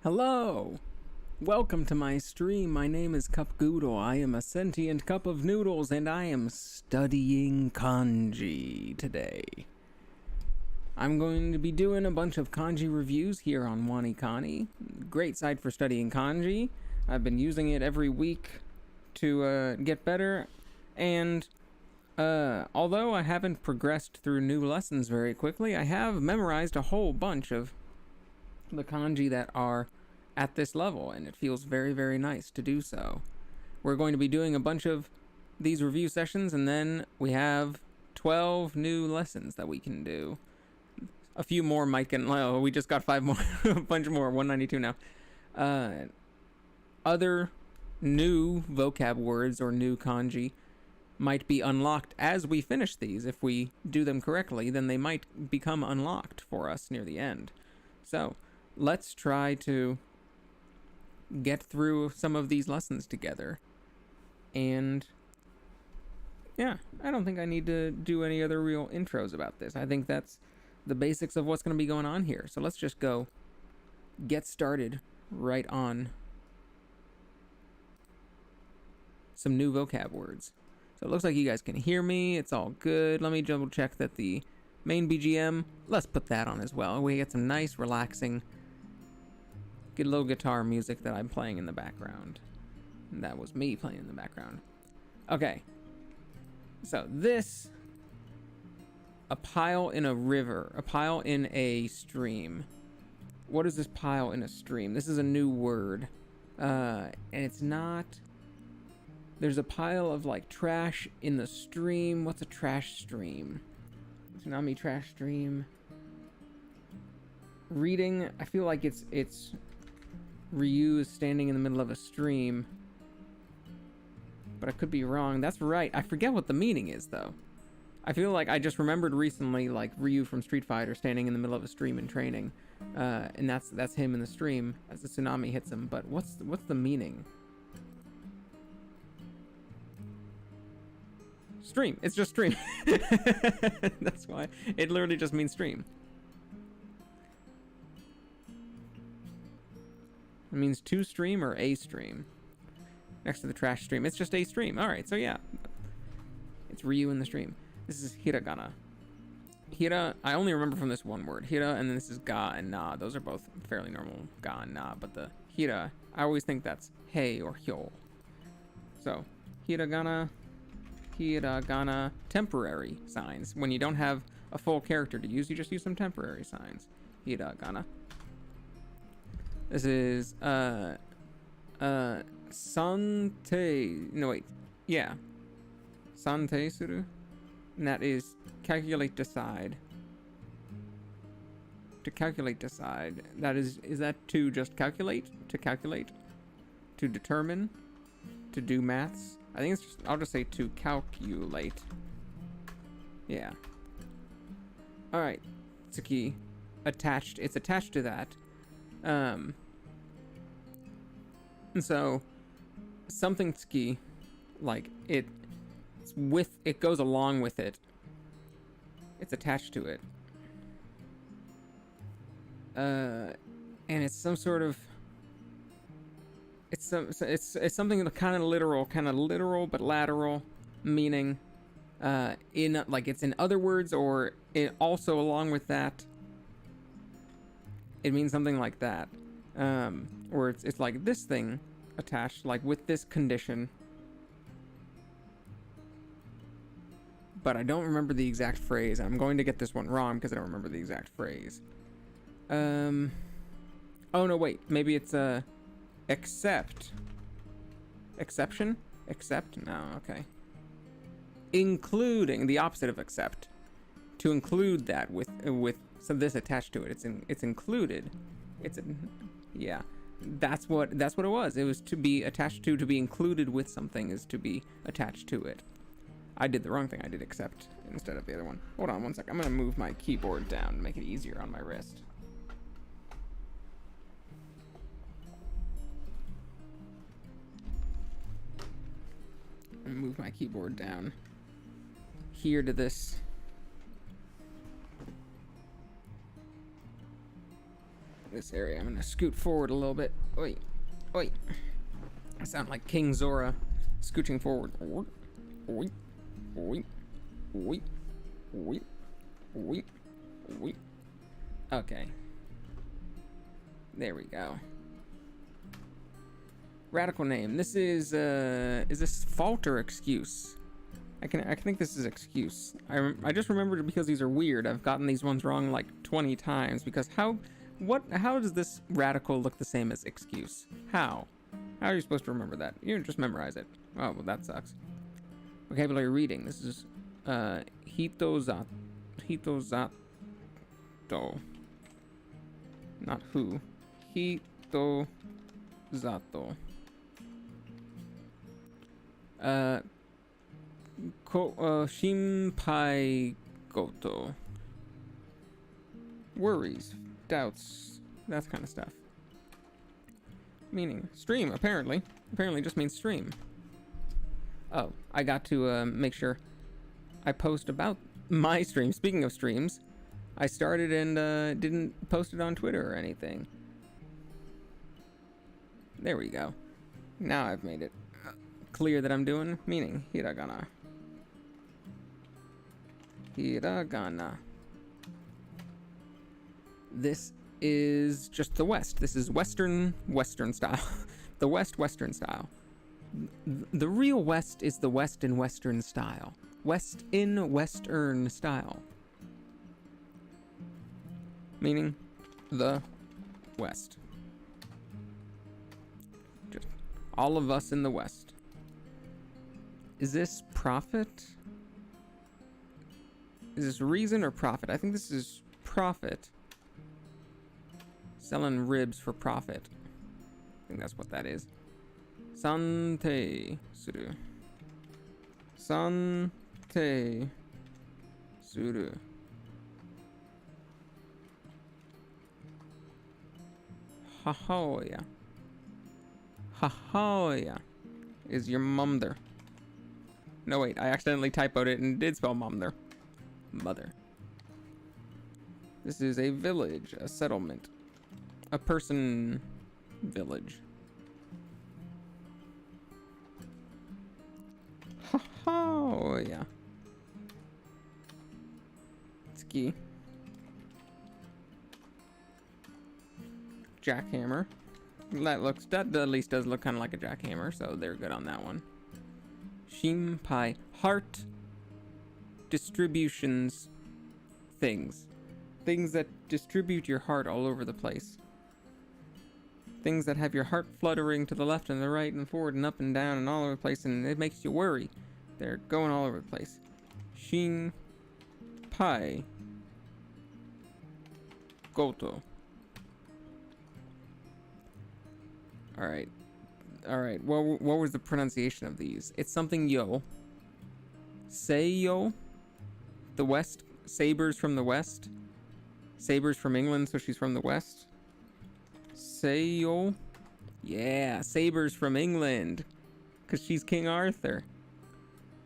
Hello! Welcome to my stream. My name is Goodle. I am a sentient cup of noodles and I am studying kanji today. I'm going to be doing a bunch of kanji reviews here on WaniKani. Great site for studying kanji. I've been using it every week to get better, and although I haven't progressed through new lessons very quickly, I have memorized a whole bunch of the kanji that are at this level, and it feels very, very nice to do so. We're going to be doing a bunch of these review sessions, and then we have 12 new lessons that we can do. A few more might get... Oh, we just got 5 more. A bunch more. 192 now. Other new vocab words or new kanji might be unlocked as we finish these. If we do them correctly, then they might become unlocked for us near the end. So, let's try to get through some of these lessons together. And yeah, I don't think I need to do any other real intros about this. I think that's the basics of what's going to be going on here. So let's just go get started right on some new vocab words. So it looks like you guys can hear me. It's all good. Let me double check that the main BGM, let's put that on as well. We get some nice, relaxing, get a little guitar music that I'm playing in the background. And that was me playing in the background. Okay. So this, a pile in a river, a pile in a stream. What is this pile in a stream? This is a new word. And it's not... There's a pile of, like, trash in the stream. What's a trash stream? Tsunami trash stream. Reading, I feel like it's Ryu is standing in the middle of a stream. But I could be wrong. That's right. I forget what the meaning is, though. I feel like I just remembered recently, like, Ryu from Street Fighter standing in the middle of a stream in training. And that's him in the stream as the tsunami hits him. But what's the meaning? Stream. It's just stream. That's why. It literally just means stream. It means to stream or a stream. Next to the trash stream. It's just a stream. Alright, so yeah. It's Ryu in the stream. This is hiragana. Hira, I only remember from this one word. Hira, and then this is ga and na. Those are both fairly normal, ga and na. But the hira, I always think that's hei or hyo. So, hiragana, temporary signs. When you don't have a full character to use, you just use some temporary signs. Hiragana. This is, sante, no wait, yeah. Sante suru? And that is calculate, decide. To calculate, decide. That is that to just calculate? To calculate? To determine? To do maths? I think it's just, I'll just say to calculate. Yeah. Alright. Tsuki. Attached. It's attached to that. And so something tsuki, like it goes along with it. It's attached to it. And it's some sort of it's something kind of literal but lateral, meaning in like it's in other words, or it also along with that. It means something like that, or it's like this thing attached, like with this condition. But I don't remember the exact phrase. I'm going to get this one wrong because I don't remember the exact phrase. Oh no, wait. Maybe it's except. Exception? Except? No, okay. Including the opposite of accept. To include that with so this attached to it. It's included. Yeah. That's what it was. It was to be attached to be included with something is to be attached to it. I did the wrong thing. I did accept instead of the other one. Hold on one sec. I'm gonna move my keyboard down to make it easier on my wrist. I'm gonna move my keyboard down here to this. This area. I'm gonna scoot forward a little bit. Oi, oi. I sound like King Zora, scooching forward. Oi, oi, oi, oi, oi, oi, oi. Okay. There we go. Radical name. This is this fault or excuse? I think this is excuse. I just remembered because these are weird. I've gotten these ones wrong like 20 times because how does this radical look the same as excuse? How are you supposed to remember that? You just memorize it. Oh, well, that sucks. Vocabulary reading. This is hitozato. Not who. Hitozato. Shinpai goto. Worries, doubts, that kind of stuff. Meaning stream, apparently just means stream. Oh, I got to make sure I post about my stream. Speaking of streams, I started and didn't post it on Twitter or anything. There we go. Now I've made it clear that I'm doing, meaning hiragana. Hiragana. This is just the West. This is Western style. The Western style. The real West is the West in Western style. West in Western style. Meaning the West. Just all of us in the West. Is this profit? Is this reason or profit? I think this is profit. Selling ribs for profit. I think that's what that is. Sante suru. Sante suru. Hahoya. Hahoya is your mother. No, wait, I accidentally typoed it and did spell mother. Mother. This is a village, a settlement, a person village. Hahoya. Tsuki. Jackhammer. That at least does look kind of like a jackhammer, so they're good on that one. Shinpai. Heart distributions. Things that distribute your heart all over the place. Things that have your heart fluttering to the left and the right and forward and up and down and all over the place, and it makes you worry. They're going all over the place. Shinpai goto. All right. What was the pronunciation of these? It's something yo. Seiyo. The West. Saber's from the West. Saber's from England, so she's from the West. Sail. Yeah, sabers from England. Because she's King Arthur.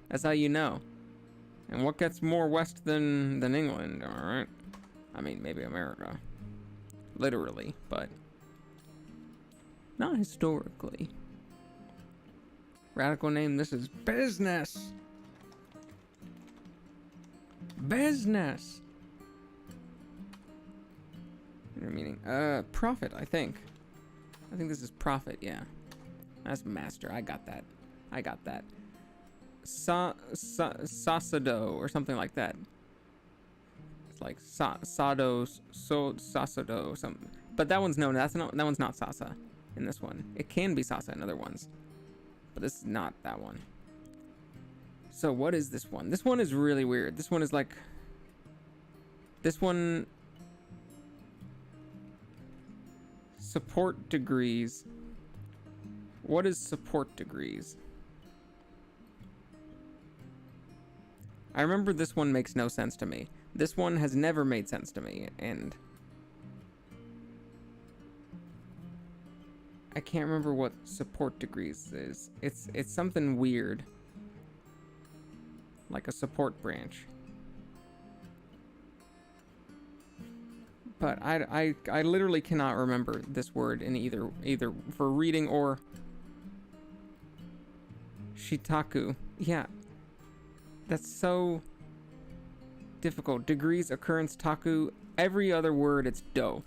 That's how you know. And what gets more west than England, alright? I mean, maybe America. Literally, but not historically. Radical name, this is business. Business. Inner meaning, profit, I think. I think this is profit, yeah. That's master, I got that. Sasado, or something like that. It's like Sasado, something. But that one's no, that one's not Sasa in this one. It can be Sasa in other ones. But this is not that one. So what is this one? This one is really weird. This one is like... This one... Support degrees. What is support degrees? I remember this one makes no sense to me. This one has never made sense to me, and... I can't remember what support degrees is. It's something weird. Like a support branch. But I literally cannot remember this word in either for reading or shitaku. Yeah. That's so difficult. Degrees, occurrence, taku, every other word it's do.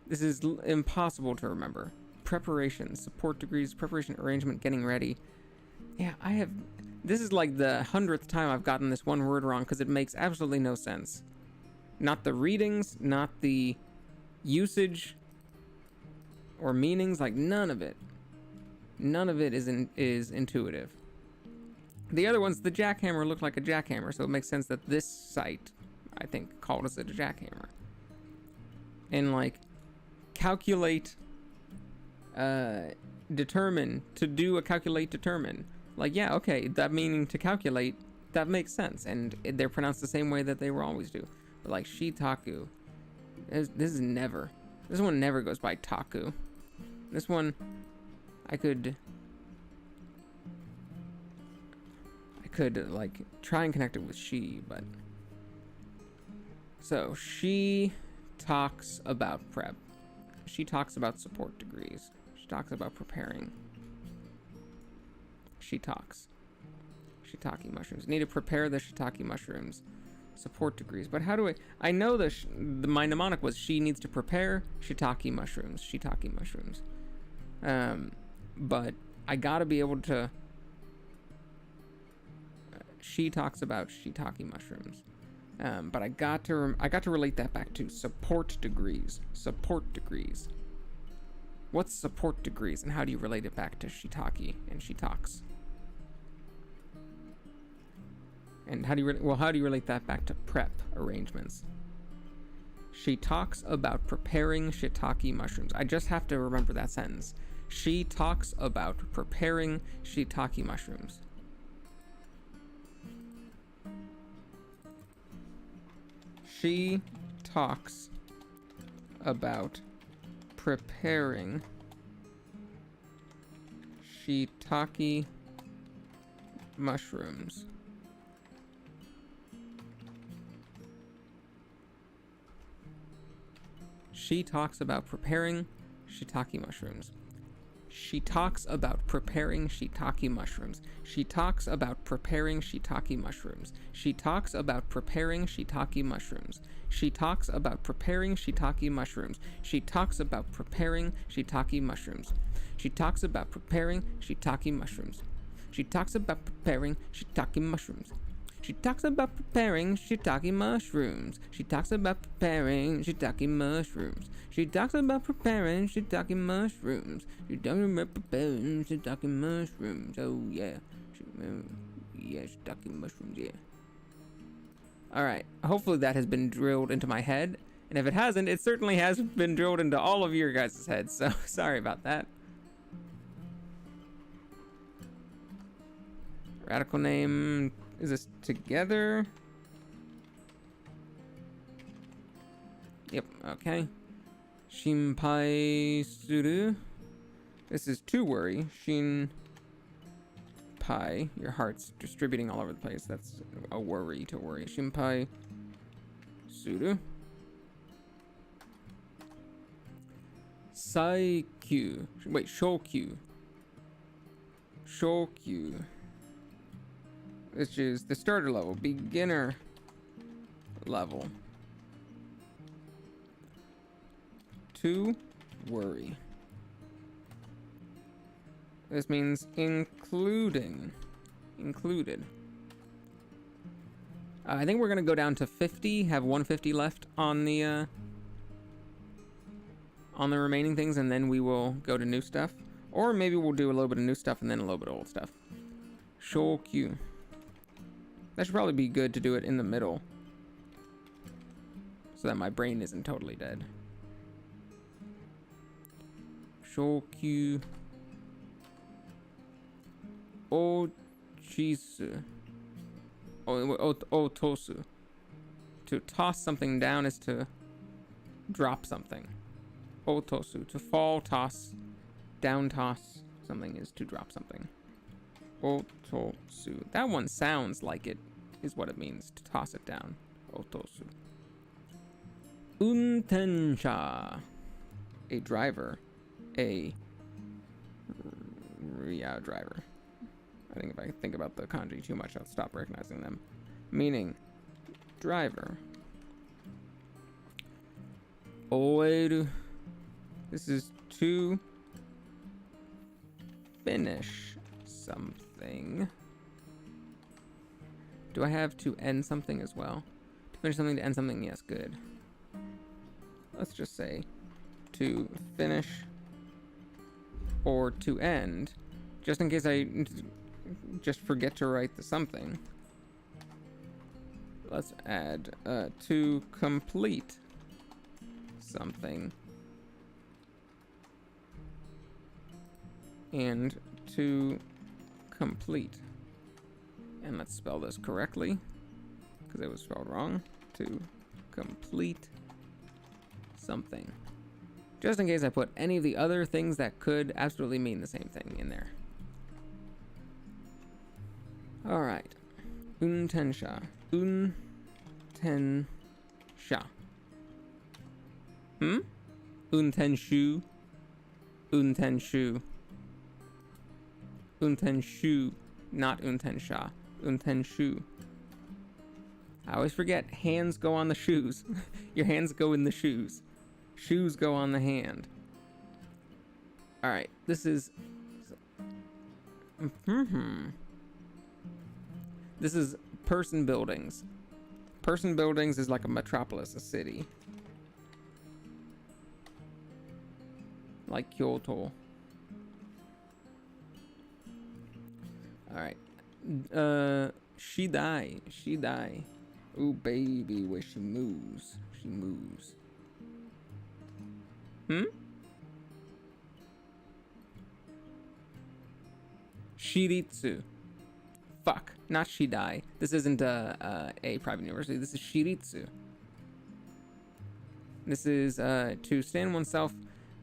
This is impossible to remember. Preparation, support degrees, preparation, arrangement, getting ready. Yeah, this is like the 100th time I've gotten this one word wrong because it makes absolutely no sense. Not the readings, not the usage or meanings, like none of it. None of it is intuitive. The other ones, the jackhammer looked like a jackhammer, so it makes sense that this site, I think, called us a jackhammer. And like, calculate, determine, to do a calculate, determine. Like, yeah, okay, that meaning to calculate, that makes sense, and they're pronounced the same way that they will always do. But like shitaku, this one never goes by taku. This one, I could like try and connect it with she, but so she talks about prep. She talks about support degrees. She talks about preparing. She talks. Shiitake mushrooms. Need to prepare the shiitake mushrooms. Support degrees. But how do I know my mnemonic was she needs to prepare shiitake mushrooms. Shiitake mushrooms. But I gotta be able to... she talks about shiitake mushrooms. But I got to relate that back to support degrees. Support degrees. What's support degrees, and how do you relate it back to shiitake and she talks? And how do you relate that back to prep arrangements? She talks about preparing shiitake mushrooms. I just have to remember that sentence. She talks about preparing shiitake mushrooms. She talks about preparing shiitake mushrooms. She talks about preparing shiitake mushrooms. She talks about preparing shiitake mushrooms. She talks about preparing shiitake mushrooms. She talks about preparing shiitake mushrooms. She talks about preparing shiitake mushrooms. She talks about preparing shiitake mushrooms. She talks about preparing shiitake mushrooms. She talks about preparing shiitake mushrooms. She talks about preparing shiitake mushrooms. She talks about preparing shiitake mushrooms. She talks about preparing shiitake mushrooms. She talks about preparing shiitake mushrooms. Oh yeah, shiitake mushrooms. Yeah. All right. Hopefully that has been drilled into my head, and if it hasn't, it certainly has been drilled into all of your guys' heads. So sorry about that. Radical name. Is this together? Yep, okay. Shinpai suru. This is to worry. Shinpai. Your heart's distributing all over the place. That's a worry, to worry. Shinpai suru. Saikyu. Wait, Shokyu. Shokyu. Which is the starter level, beginner level. To worry. This means including. Included. I think we're gonna go down to 50, have 150 left on the remaining things, and then we will go to new stuff. Or maybe we'll do a little bit of new stuff and then a little bit of old stuff. Shokyu. That should probably be good to do it in the middle, so that my brain isn't totally dead. Shokyu. Ochisu. Otosu. To toss something down is to drop something. Otosu. To fall, toss, down toss something is to drop something. Otosu. That one sounds like it is what it means, to toss it down. Otosu. Untensha. A driver. A driver. I think if I think about the kanji too much, I'll stop recognizing them. Meaning, driver. Oeru. This is to finish something. Do I have to end something as well? To finish something, to end something, yes, good. Let's just say to finish or to end, just in case I just forget to write the something. Let's add to complete something and to complete. And let's spell this correctly, because it was spelled wrong. To complete something. Just in case I put any of the other things that could absolutely mean the same thing in there. Alright. Untensha. Untensha. Untenshu. Untenshu. Untenshu. Not untensha. Untenshu. I always forget hands go on the shoes. Your hands go in the shoes. Shoes go on the hand. Alright, this is... This is person buildings. Person buildings is like a metropolis, a city. Like Kyoto. Alright. Shidai. Shidai. Ooh, baby, where she moves. She moves. Shiritsu. Fuck. Not Shidai. This isn't a private university. This is Shiritsu. This is to stand oneself.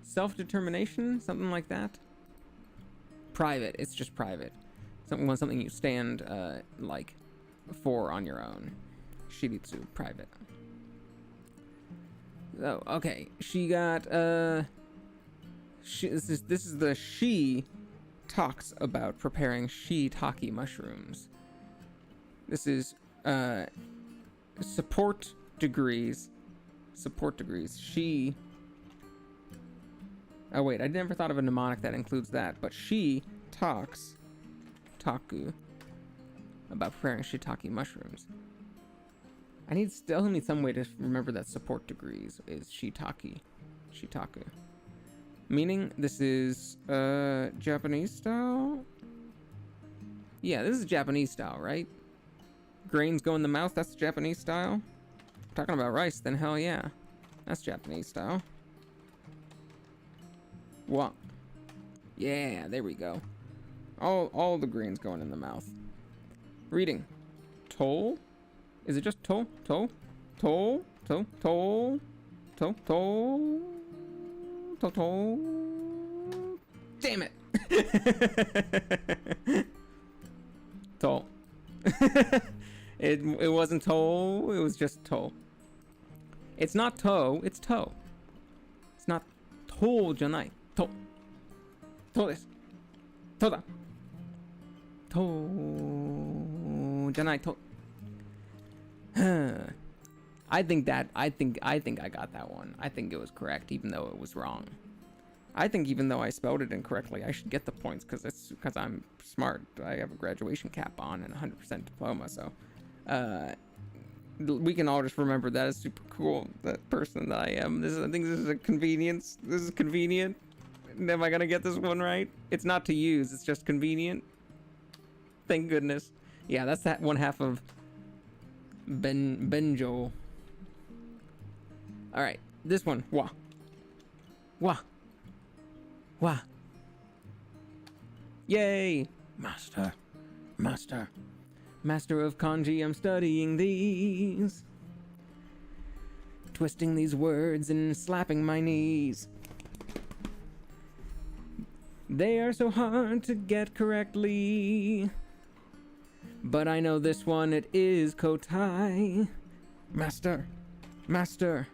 Self-determination? Something like that? Private. It's just private. Something you stand like for on your own. Shiritsu. Private. Oh, okay. She got this is the she talks about preparing shiitake mushrooms. This is support degrees. Support degrees. She. Oh wait, I never thought of a mnemonic that includes that, but she talks taku about preparing shiitake mushrooms. I still need some way to remember that support degrees is shitake. Shitaku. Meaning this is Japanese style? Yeah, this is Japanese style, right? Grains go in the mouth, that's Japanese style? Talking about rice, then hell yeah. That's Japanese style. What? Yeah, there we go. All the grains going in the mouth. Reading. Toll? Is it just toll? Toll? Toll? Toll? Toll? Toll? Toll? To. Damn it. To. It wasn't to, it was just to. It's not to, it's to. It's not to じゃない。と。とです。とだ。とじゃないと。I think I got that one. I think it was correct, even though it was wrong. I think even though I spelled it incorrectly, I should get the points because I'm smart. I have a graduation cap on and 100% diploma, so we can all just remember that as super cool. That person that I am. I think this is a convenience. This is convenient. Am I gonna get this one right? It's not to use. It's just convenient. Thank goodness. Yeah, that's that one half of Benjo. All right, this one. Wa. Wa. Wa. Yay! Master. Master. Master of kanji, I'm studying these. Twisting these words and slapping my knees. They are so hard to get correctly. But I know this one, it is kotai. Master. Master.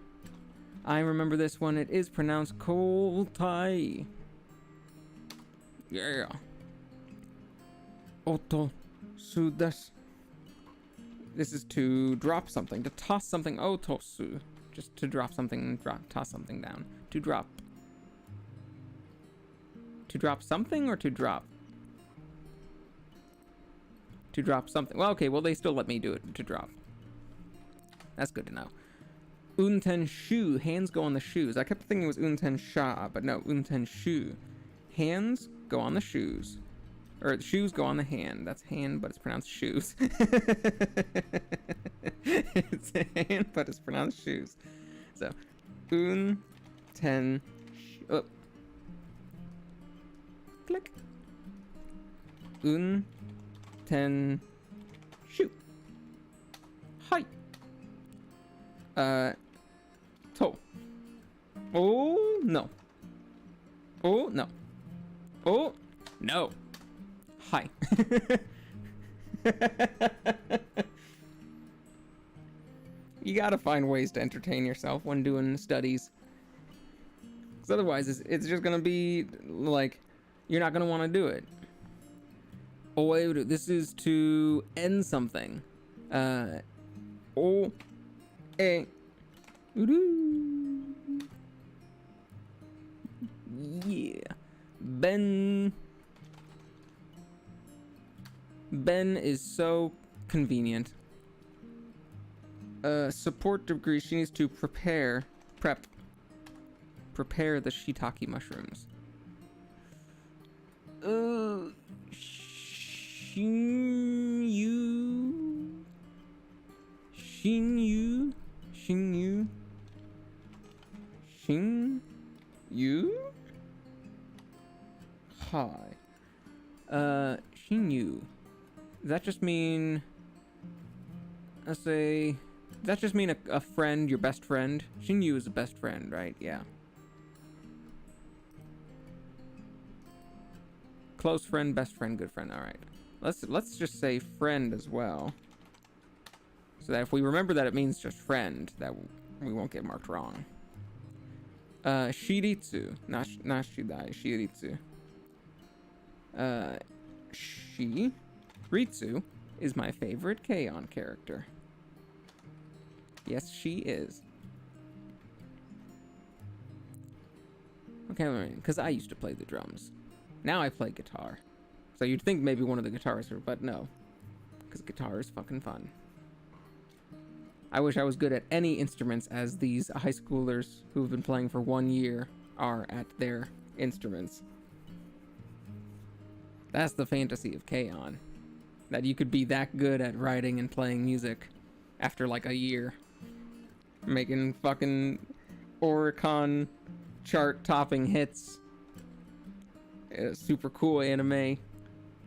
I remember this one, it is pronounced kotai. Yeah. Oto su desu. This is to drop something, to toss something. Otosu. Just to drop something, toss something down. To drop. To drop something or to drop? To drop something. Well, okay, well, they still let me do it to drop. That's good to know. Unten shu. Hands go on the shoes. I kept thinking it was unten sha, but no, unten shu. Hands go on the shoes. Or the shoes go on the hand. That's hand, but it's pronounced shoes. It's hand, but it's pronounced shoes. So, unten shu. Oh. Click. Unten shu. Hi. To. Oh, no. Oh, no. Oh, no. Hi. You gotta find ways to entertain yourself when doing studies. Because otherwise, it's just gonna be like, you're not gonna want to do it. Oh, wait, this is to end something. Oh, eh. Yeah. Ben is so convenient. Support degree, she needs to prepare the shiitake mushrooms. Shinyu? Hi. Shinyu. Does that just mean... Does that just mean a friend, your best friend? Shinyu is a best friend, right? Yeah. Close friend, best friend, good friend. All right. Let's just say friend as well. So that if we remember that it means just friend, that we won't get marked wrong. Shiritsu. Not Shidai. Shiritsu. Ritsu is my favorite K-On character. Yes, she is. Okay, because I used to play the drums. Now I play guitar. So you'd think maybe one of the guitarists, but no. Because guitar is fucking fun. I wish I was good at any instruments as these high schoolers who've been playing for 1 year are at their instruments. That's the fantasy of K-On. That you could be that good at writing and playing music after like a year. Making fucking Oricon chart topping hits. Super cool anime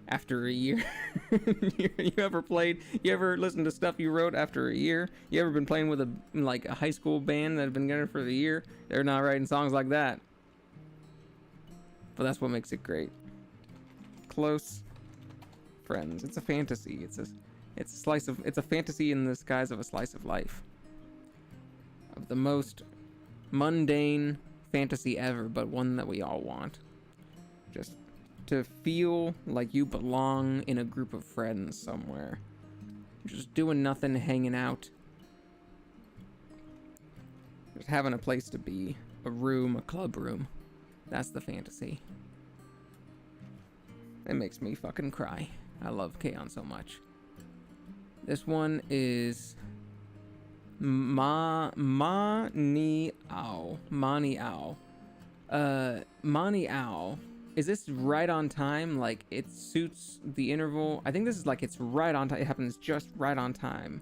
after a year. You ever listened to stuff you wrote after a year? You ever been playing with a high school band that have been together for the year? They're not writing songs like that. but that's what makes it great. Close friends. It's a fantasy. It's a fantasy in the disguise of a slice of life. Of the most mundane fantasy ever, but one that we all want. Just to feel like you belong in a group of friends somewhere. Just doing nothing, hanging out. Just having a place to be. A room, a club room. That's the fantasy. It makes me fucking cry. I love K-On! So much. This one is Mani Ao. Mani Ao. Mani Ao. Is this right on time? Like, it suits the interval? I think this is like it's right on time. It happens just right on time.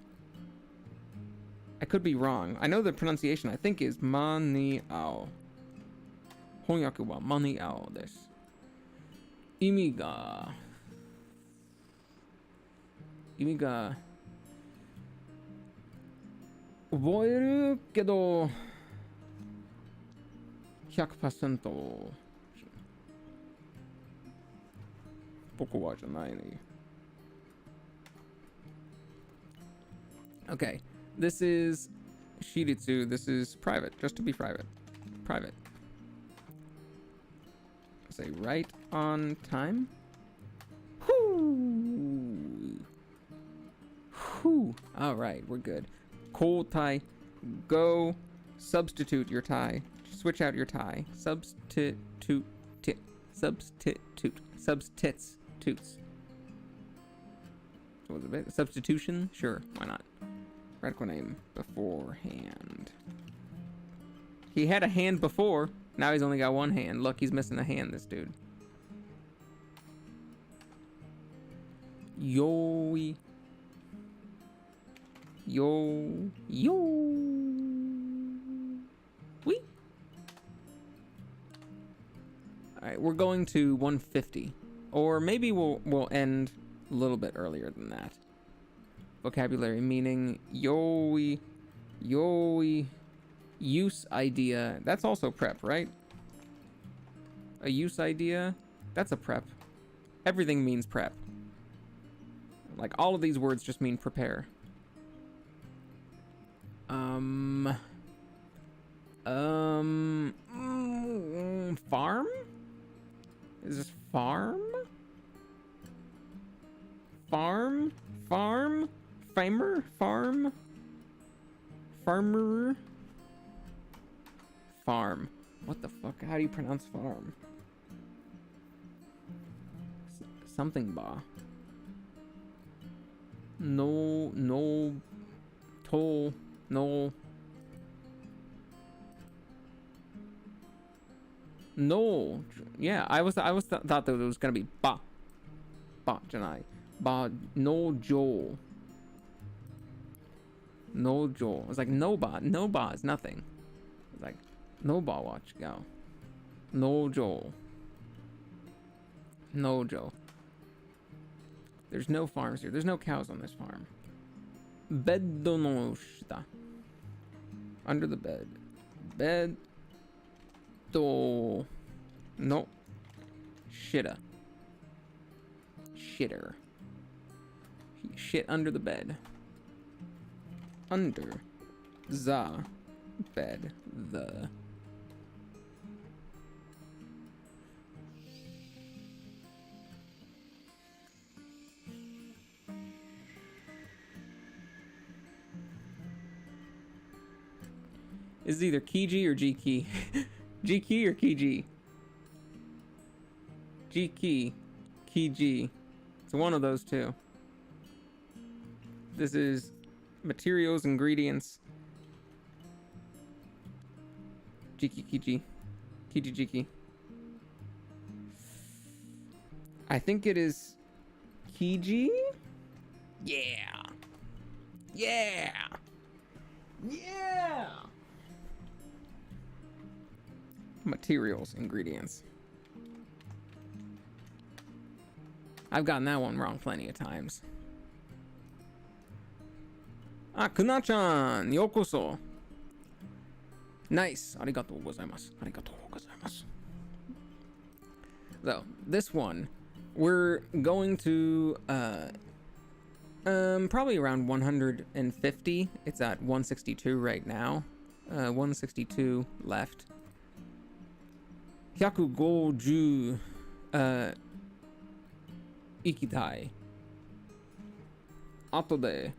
I could be wrong. I know the pronunciation, I think, is Mani Ao. Honyaku wa Mani Ao desu. 意味が覚えるけど 100% 僕はじゃないね。 Okay, this is Shiritsu. This is private, just to be private. Private. Say right on time. Whoo! Whew. All right, we're good. Cold tie. Go. Substitute your tie. Switch out your tie. Substitute. Substitutes. What was it? Substitution? Sure, why not? Radical name beforehand. He had a hand before. Now he's only got one hand. Look, he's missing a hand, this dude. Yo. Wee. Alright, we're going to 150. Or maybe we'll end a little bit earlier than that. Vocabulary meaning yoi, use idea. That's also prep, right? A use idea? That's a prep. Everything means prep. Like, all of these words just mean prepare. Farm? Is this farm? Farm? Farmer? Farmer? Farm. What the fuck? How do you pronounce farm? Something ba. No. Toll. No. No. Yeah, I thought that it was gonna be ba. Ba, janai. Ba, no Joel. No Joel. It's like no ba. No ba is nothing. It's like no ba watch go. No Joel. No Joe. There's no farms here. There's no cows on this farm. Beddo no shita. Under the bed. Bed. Do. No. Shitta. Shitter. Shit under the bed. Under. The. Bed. The. Is it either Key or G key? G key or key G? G key. Key G. It's one of those two. This is materials, ingredients. G key, key G. Key G, G key. I think it is key G? Yeah. Yeah. Yeah. Materials, ingredients. I've gotten that one wrong plenty of times. Ah, Kuna-chan, yokoso. Nice. Arigatou gozaimasu. Arigatou gozaimasu. though. This one, we're going to probably around 150. It's at 162 right now. 162 left. 150行きたい。後で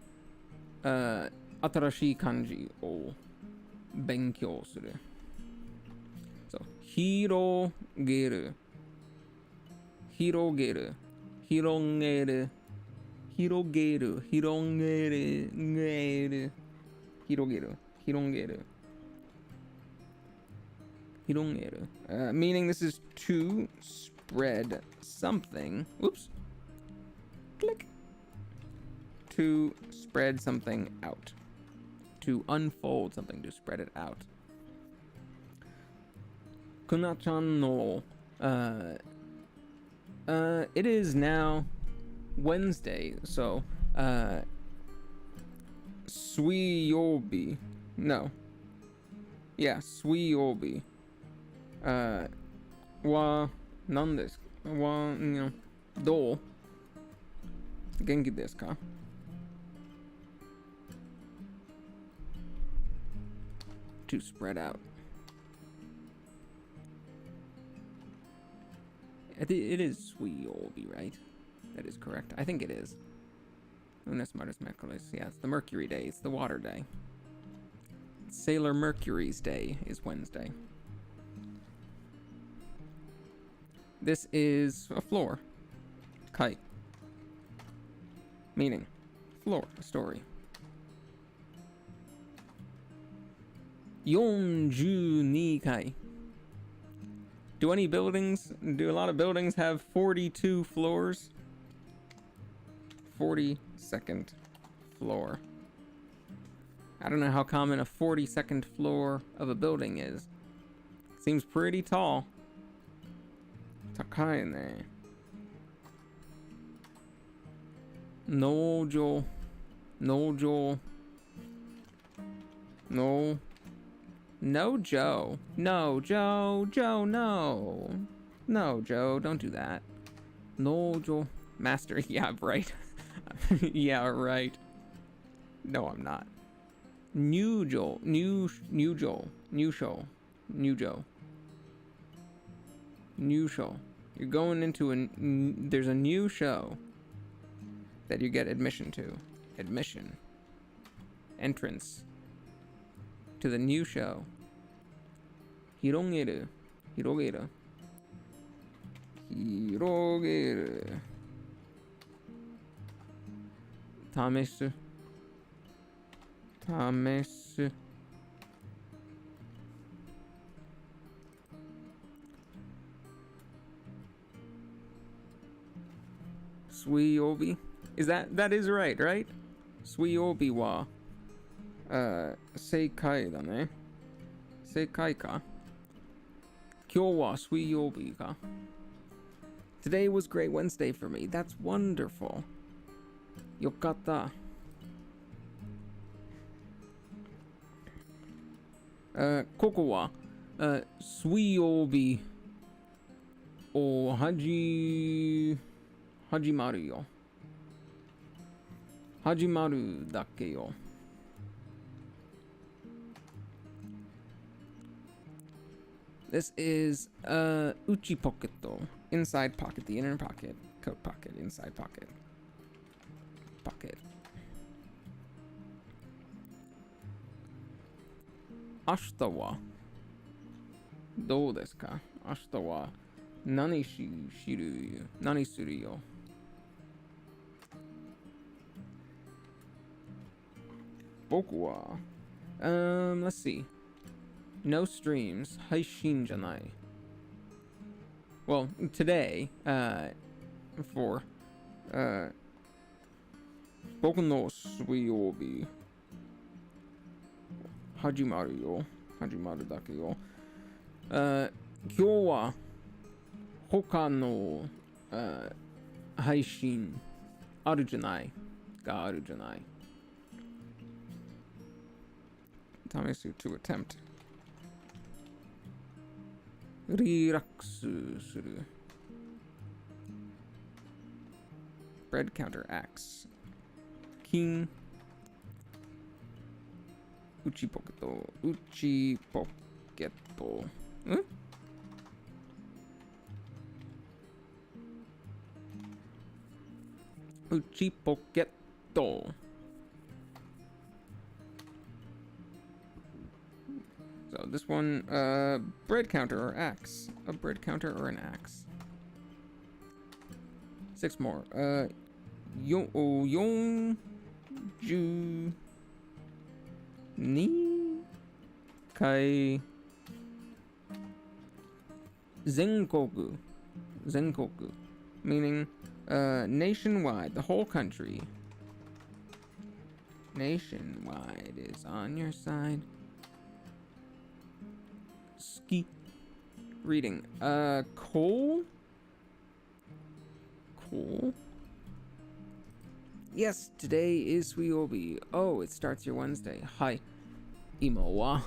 新しい漢字を勉強する。そう、広げる、広げる、広げる、広げる、広げる、げる、広げる、広げる。Hirongeru. Meaning this is to spread something. Whoops. Click. To spread something out. To unfold something, to spread it out. Kuna-chan no. It is now Wednesday, so Suiyobi. No. Yeah, Suiyobi. は何ですか？どう？元気ですか？ To spread out. It is Suiyobi, right? That is correct. I think it is. Lunes, martes, miércoles. Yeah, it's the Mercury day. It's the water day. Sailor Mercury's day is Wednesday. This is a floor. Kite. Meaning, floor, a story. 42階. Do a lot of buildings have 42 floors? 42nd floor. I don't know how common a 42nd floor of a building is. Seems pretty tall. 高いね。農場。No Joe. No Joe. No Joe. Joe, no. No Joe, don't do that. No Joe. Master, yeah, right. Yeah, right. No, I'm not. New Joe. New Joe. New show. New Joe. New show. You're going into there's a new show that you get admission to. Admission. Entrance to the new show. Hirongeru. Hirogeru. Hirogeru. Tamesu. Tamesu. Suiyobi? That is right? Suiyobi wa seikai da ne. Seikai ka. Kyou wa suiyobi ka. Today was Great Wednesday for me. That's wonderful. Yokatta. Koko wa suiyobi o hajimaru yo. Hajimaru dakke yo. This is uchi pocket, inside pocket, the inner pocket, coat pocket, inside pocket, pocket. 明日はどうですか？明日は何するよ？僕はlet's see. No streams. 配信じゃない。Well, today, for, 僕の水曜日始まるだけよ。今日は他の配信あるじゃない。試す to attempt. リラックスする。bread counter X. King. Uchi poketo. Uchi poketo. Huh? Uchi poketo. So this one, bread counter or axe. A bread counter or an axe. 6 more. Yon ju ni kai zenkoku. Zenkoku, meaning nationwide, the whole country. Nationwide is on your side. Ski. Reading. Coal? Coal? Yes, today is Suiobi. Oh, it starts your Wednesday. Hi. Imo wa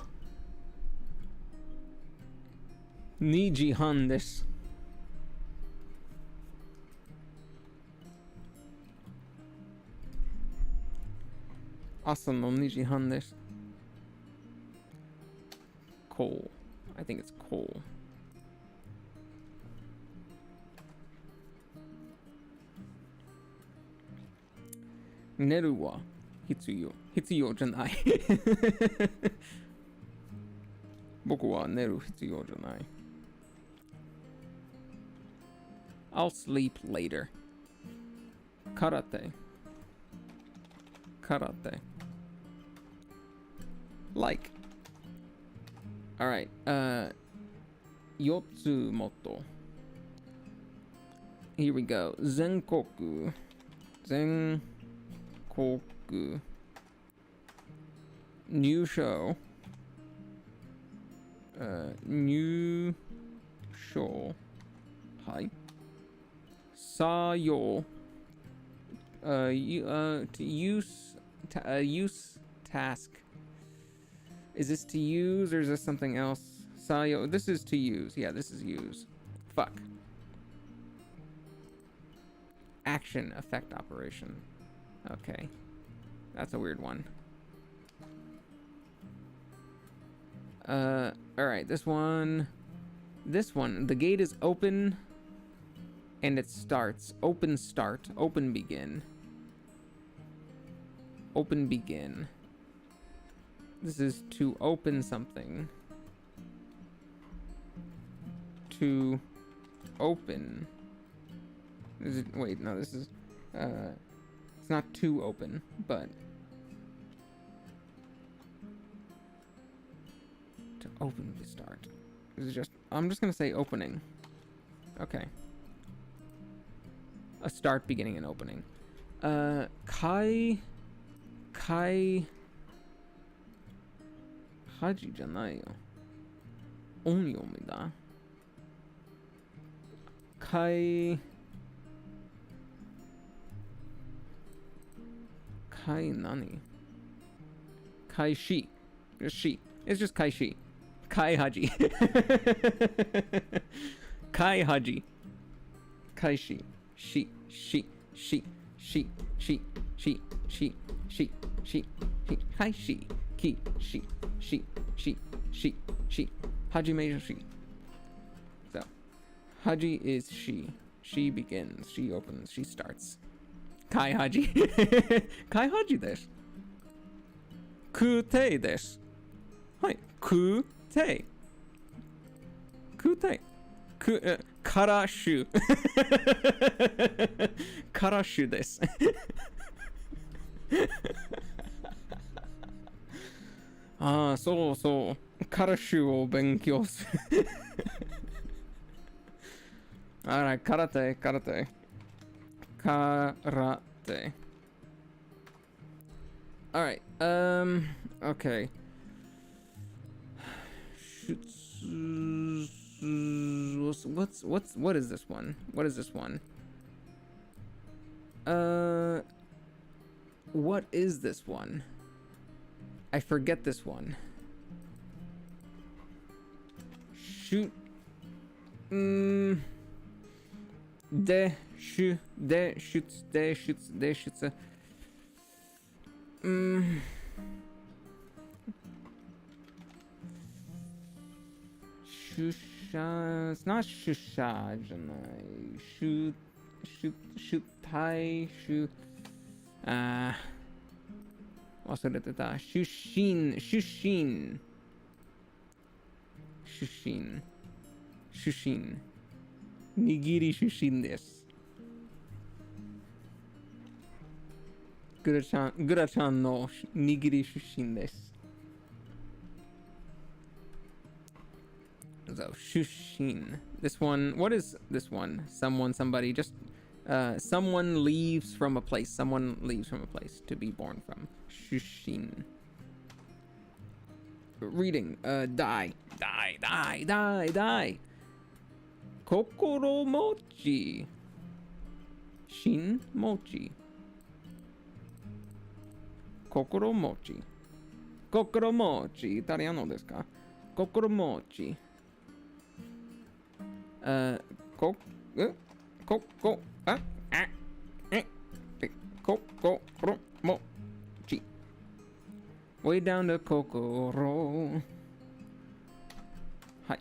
2時半です。朝の2時半です。Coal. I think it's coal. Neru wa hitsuyo. Hitsuyo じゃない。僕は寝る必要じゃない。I'll sleep later. Karate. Karate. Like. Alright. 4つもと。Here we go. 全国。全国。入賞。入賞。はい。採用。To use task. Is this to use or is this something else? Sayo. This is to use. Yeah, this is use. Fuck. Action, effect, operation. Okay. That's a weird one. Alright, this one. The gate is open and it starts. Open start. Open begin. Open begin. This is to open something. To open. Wait, no, this is, it's not to open, but to open the start. This is just, I'm just gonna say opening. Okay. A start, beginning, and opening. Kai Haji じゃないよ。音読みだ。開何？開始。Just she. It's just 開始。開Haji. 開Haji. 開始。she. Hi, she. Ki, she. Haji made she. So, Haji is she. She begins. She opens. She starts. Kai Haji. Kai Haji です。くてです。はい。くて。からしゅ。からしゅです。ああ、そうそう。からしゅを勉強する。Alright, karate. Karate. Alright, okay. What is this one? What is this one? What is this one? I forget this one. Shoot. Shu, de, shoots, de, shoots, de, shoots. Shusha, it's not shusha, shoot, tai, shoot. 忘れてた。出身。握り出身です。グラちゃんの握り出身です。So, 出身. This one, what is this one? Someone, somebody, just someone leaves from a place. Someone leaves from a place to be born from. 出身. Reading. Die. 心持ち。心持ち。心持ち。心持ち。イタリアのですか？心持ち。Way down to 心。はい。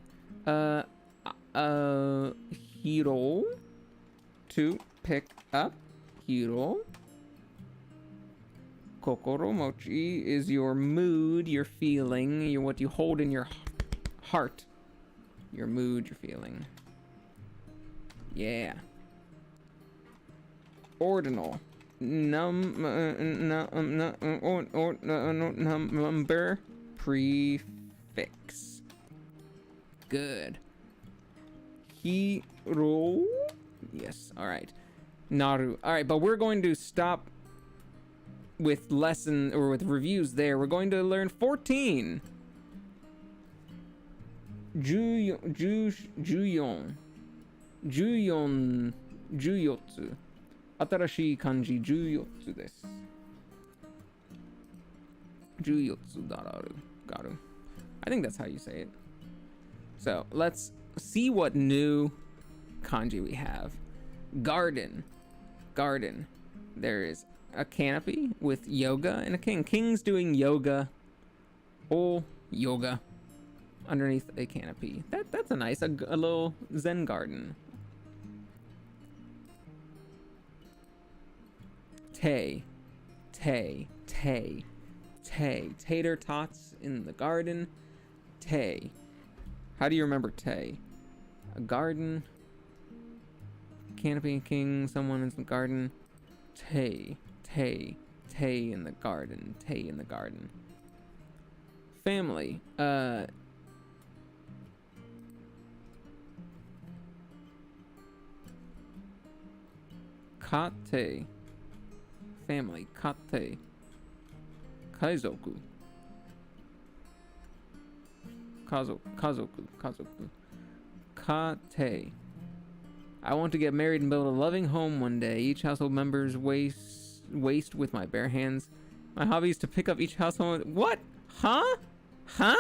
Hero to pick up hero. Kokoromochi is your mood, your feeling, what you hold in your heart. Your mood, your feeling. Yeah. Ordinal. Number prefix. Good. Hiro. Yes. All right. Naru. All right, but we're going to stop with lesson or with reviews there. We're going to learn 14. Juyotsu. 新しい漢字14つです。14つだらる。I think that's how you say it. So let's see what new kanji we have. Garden. There is a canopy with yoga and a king. King's doing yoga. Oh, yoga. Underneath a canopy. That's a nice, a little Zen garden. Tater tots in the garden. Tay. How do you remember tay? A garden. Canopy king, someone in the garden. Tay in the garden. Family. Kate. Family. Kate. Kaizoku. Kazoku. Kate. I want to get married and build a loving home one day. Each household member's waste with my bare hands. My hobby is to pick up each household. What? Huh? Huh?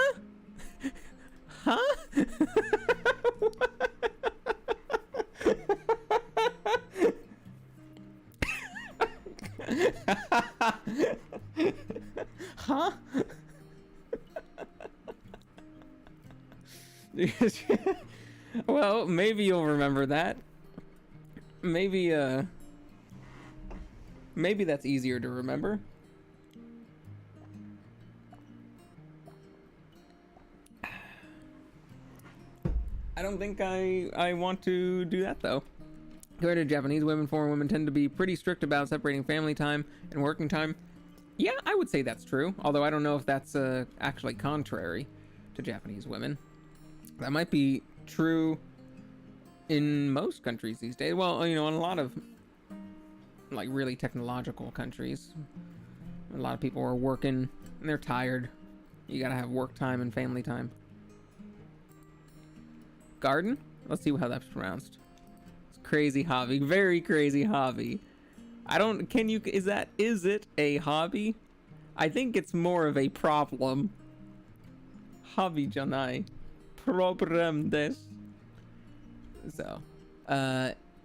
Well, maybe you'll remember that. Maybe that's easier to remember. I don't think I want to do that though. Compared to Japanese women, foreign women tend to be pretty strict about separating family time and working time. Yeah, I would say that's true. Although I don't know if that's actually contrary to Japanese women. That might be true in most countries these days. Well, in a lot of like really technological countries, a lot of people are working and they're tired. You gotta have work time and family time. Garden? Let's see how that's pronounced. It's crazy hobby. Very crazy hobby. Is it a hobby? I think it's more of a problem. Hobby janai. Problem desu. So,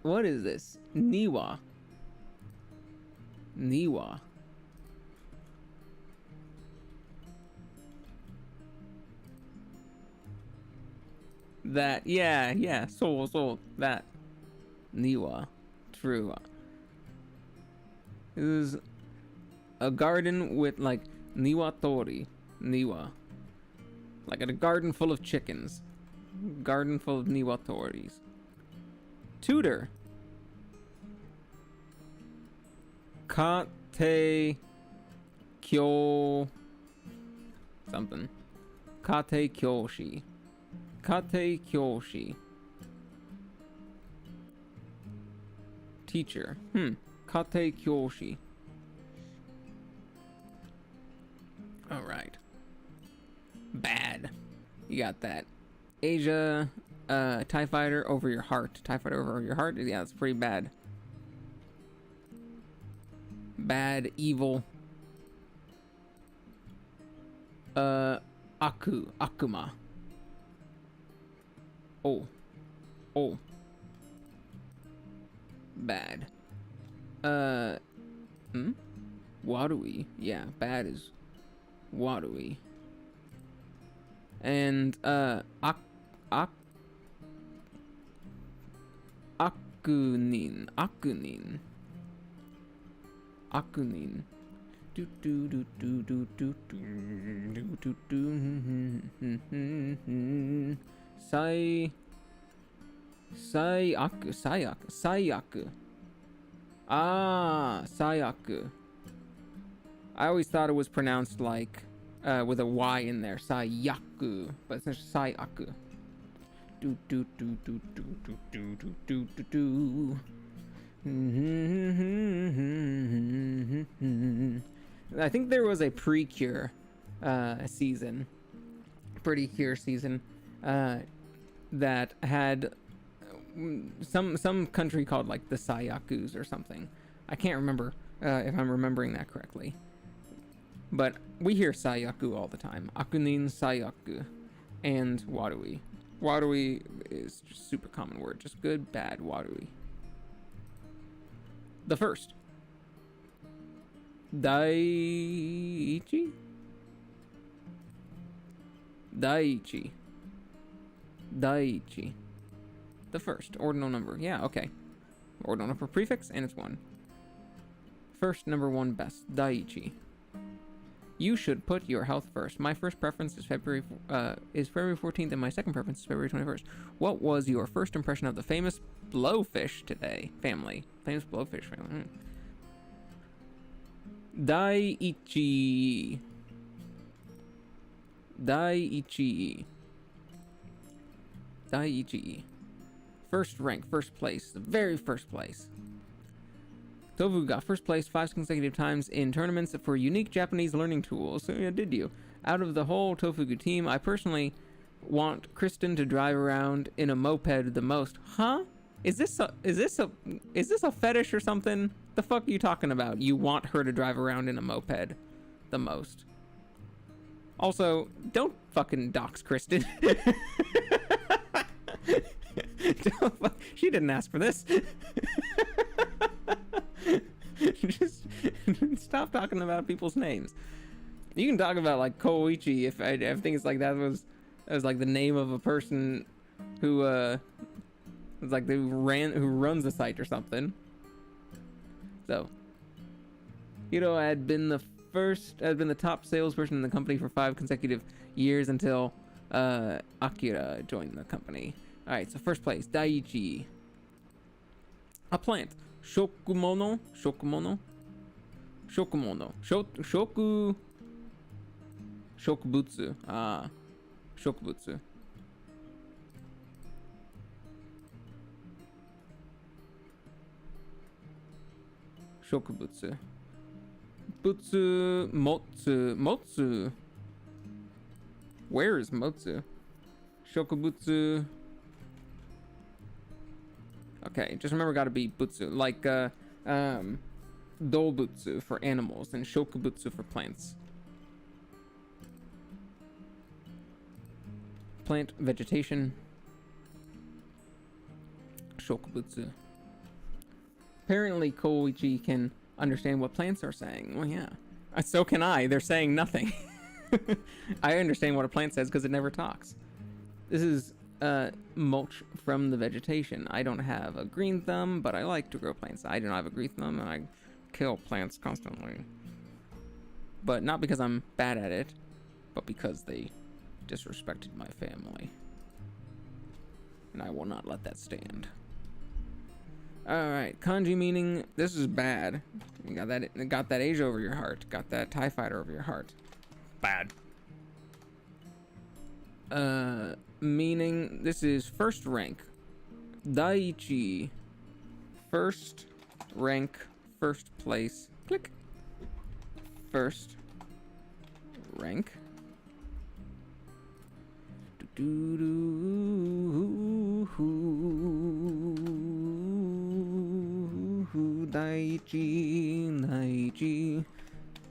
What is this? Niwa. Niwa. That, yeah, so, that. Niwa. True. This is a garden with, like, niwatori. Niwa. Like a garden full of chickens. Garden full of niwatoris. Tutor. Kate kyo something. Kate kyoshi. Kate kyoshi. Teacher. Kate kyoshi. All right. Bad. You got that. Asia, TIE fighter over your heart. TIE fighter over your heart? Yeah, that's pretty bad. Bad, evil. Akuma. Oh. Bad. Wadui. Yeah, bad is wadui. And, Akunin. Sayaku. Ah, Sayaku. I always thought it was pronounced like with a Y in there, Sayaku, but it's just Sayaku. I think there was a pre-cure season, pretty cure season, that had some country called like the Sayakus or something. I can't remember if I'm remembering that correctly. But we hear Sayaku all the time. Akunin Sayaku and Wadui. Wadui is just a super common word. Just good, bad Wadui. The first. Daiichi? The first. Ordinal number. Yeah, okay. Ordinal number prefix, and it's 1. First, number 1 best. Daiichi. You should put your health first. My first preference is February 14th, and my second preference is February 21st. What was your first impression of the famous blowfish family? Famous blowfish family. Daiichi. First rank, first place, the very first place. Tofu got first place 5 consecutive times in tournaments for unique Japanese learning tools. So, yeah, did you? Out of the whole Tofugu team, I personally want Kristen to drive around in a moped the most. Huh? Is this a fetish or something? The fuck are you talking about? You want her to drive around in a moped the most. Also, don't fucking dox Kristen. She didn't ask for this. Just stop talking about people's names. You can talk about like Koichi if I think it's like that was like the name of a person who was like who runs the site or something. So, Hiro had been the top salesperson in the company for 5 consecutive years until Akira joined the company. All right, so first place, Daiichi. A plant. Shokubutsu. Ah, shokubutsu. Shokubutsu. Motsu. Where is Motsu? Shokubutsu. Okay, just remember, gotta be butsu, like dolbutsu for animals and shokubutsu for plants. Plant vegetation. Shokubutsu. Apparently, Koichi can understand what plants are saying. Well, yeah. So can I. They're saying nothing. I understand what a plant says because it never talks. This is mulch from the vegetation. I don't have a green thumb, but I like to grow plants. I do not have a green thumb, and I kill plants constantly. But not because I'm bad at it, but because they disrespected my family. And I will not let that stand. Alright, kanji meaning, this is bad. You got that Asia over your heart. Got that TIE fighter over your heart. Bad. Meaning, this is first rank. Daiichi. First rank, first place. Click. First rank. Daiichi.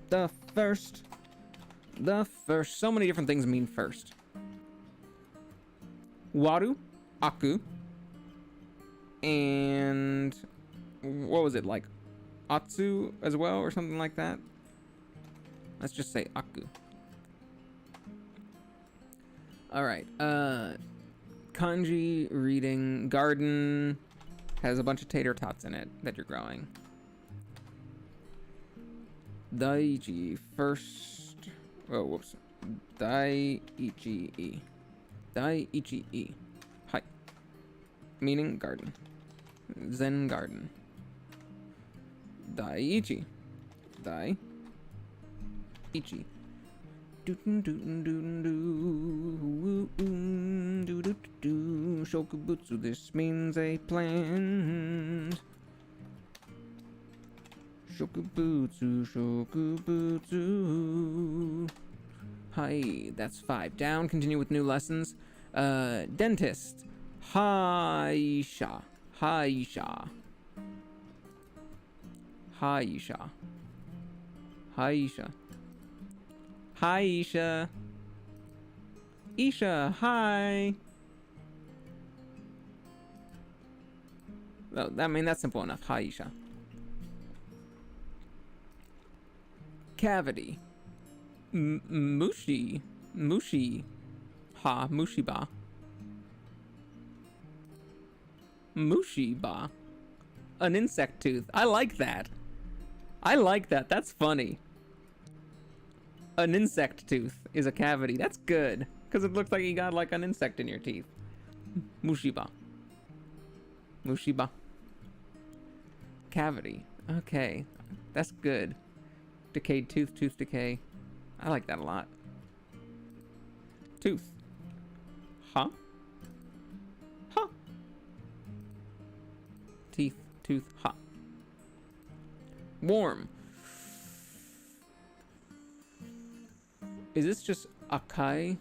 The first. So many different things mean first. Waru, aku, and what was it, like atsu as well, or something like that? Let's just say aku. Alright, kanji reading. Garden has a bunch of tater tots in it that you're growing. Daiichi, first. Oh, whoops. Daiichi. Daiichi. Hi. Meaning garden. Zen garden. Daiichi. Daiichi. Shokubutsu, this means a plant. Shokubutsu. Hi, that's 5 down. Continue with new lessons. Dentist. Haisha. Hi, Isha. Isha, hi. Well, that's simple enough. Hi, Isha. Cavity. Mushi. Ha, mushiba. Mushiba. An insect tooth. I like that. That's funny. An insect tooth is a cavity. That's good. Because it looks like you got like an insect in your teeth. Mushiba. Cavity. Okay. That's good. Decayed tooth decay. I like that a lot. Tooth. Huh? Teeth, tooth, ha. Warm. Is this just akai?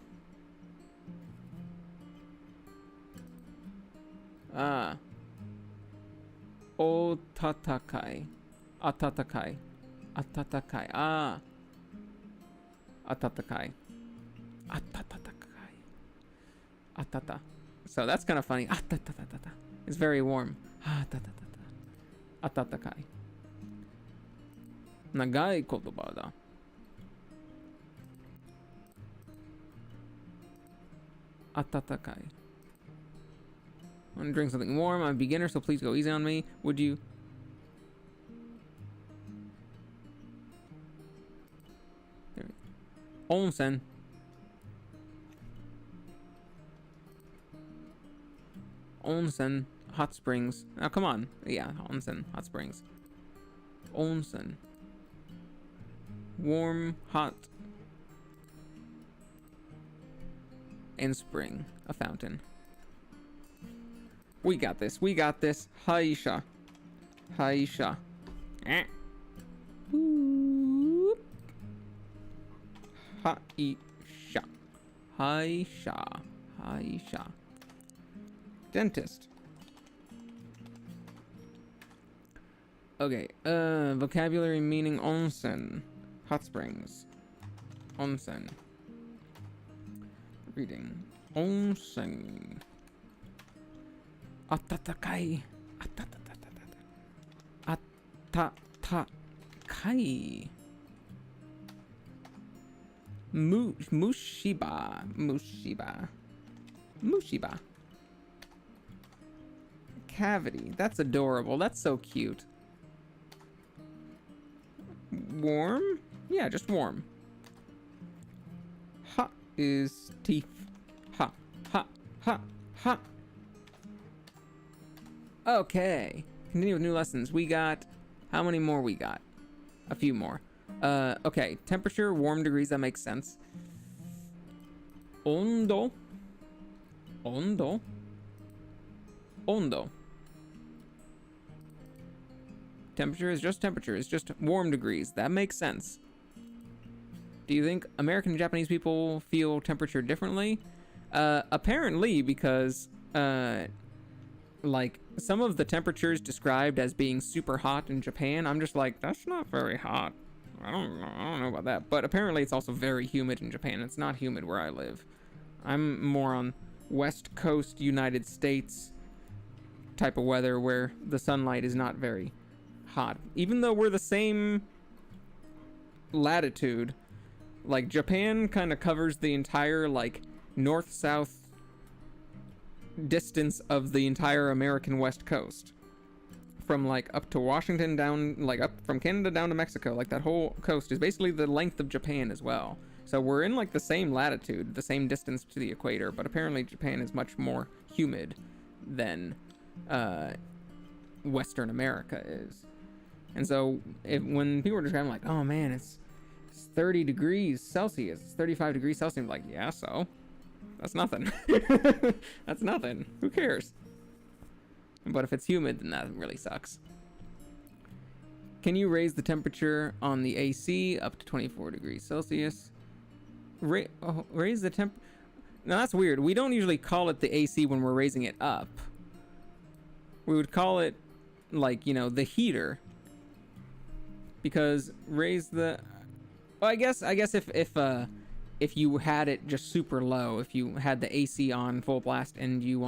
Ah. Otatakai. Atatakai. Ah. Atatakai. Atata. So that's kind of funny. Atatatata. It's very warm. Atatakai. Nagai kotoba da. Atatakai. I want to drink something warm. I'm a beginner, so please go easy on me. Would you? There we go. Onsen. Onsen. Hot springs. Oh, come on. Yeah, onsen. Hot springs. Onsen. Warm, hot. And spring. A fountain. We got this. Haisha. Eh. Boop. Haisha. Dentist. Okay, vocabulary meaning onsen. Hot springs. Onsen. Reading. Onsen. Atatakai. kai. Mushiba. Cavity. That's adorable. That's so cute. Warm? Yeah, just warm. Ha is teeth. Ha. Okay. Continue with new lessons. We got... How many more we got? A few more. Okay. Temperature, warm degrees. That makes sense. Ondo. Temperature is just temperature. It's just warm degrees. That makes sense. Do you think American and Japanese people feel temperature differently? Apparently, because, like, some of the temperatures described as being super hot in Japan, I'm just like, that's not very hot. I don't know about that. But apparently it's also very humid in Japan. It's not humid where I live. I'm more on West Coast United States type of weather where the sunlight is not very hot. Even though we're the same latitude, like Japan kind of covers the entire like north-south distance of the entire American West Coast. From like up to Washington down, like up from Canada down to Mexico, like that whole coast is basically the length of Japan as well. So we're in like the same latitude, the same distance to the equator, but apparently Japan is much more humid than Western America is. And so when people are describing like, oh man, it's 30 degrees Celsius, it's 35 degrees Celsius, I'm like, yeah, so that's nothing. That's nothing. Who cares? But if it's humid, then that really sucks. Can you raise the temperature on the AC up to 24 degrees Celsius? Raise the temp... Now that's weird. We don't usually call it the AC when we're raising it up. We would call it, like, you know, the heater. Because raise the... Well, I guess if you had it just super low, if you had the AC on full blast and you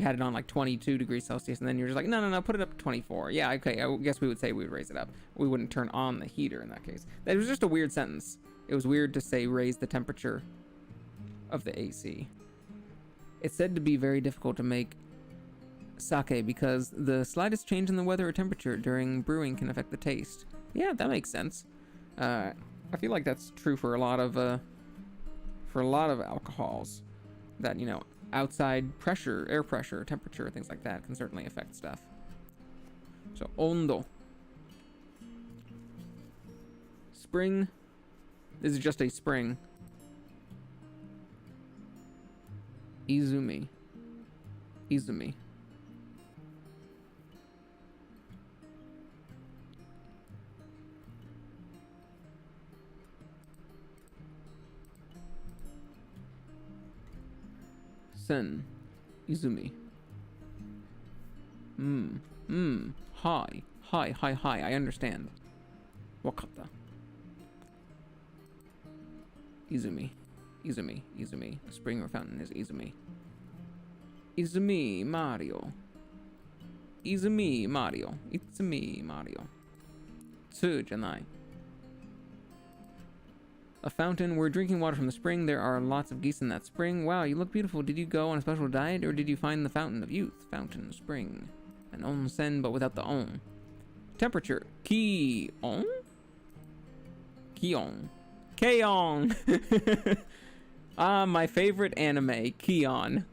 had it on like 22 degrees Celsius, and then you're just like, no, put it up to 24. Yeah, okay, I guess we would say we would raise it up. We wouldn't turn on the heater in that case. That was just a weird sentence. It was weird to say raise the temperature of the AC. It's said to be very difficult to make sake because the slightest change in the weather or temperature during brewing can affect the taste. Yeah, that makes sense. I feel like that's true for a lot of alcohols. That, you know, outside pressure, air pressure, temperature, things like that can certainly affect stuff. So, ondo. Spring. This is just a spring. Izumi. Sen. Izumi. Hi. I understand. Wakata. Izumi. A spring or fountain is Izumi. Izumi Mario. It's me, Mario. Tsujanai. A fountain. We're drinking water from the spring. There are lots of geese in that spring. Wow, you look beautiful. Did you go on a special diet, or did you find the fountain of youth? Fountain, spring. An onsen, but without the on. Temperature. Ki-on? K-on. Ah, my favorite anime, Ki-on.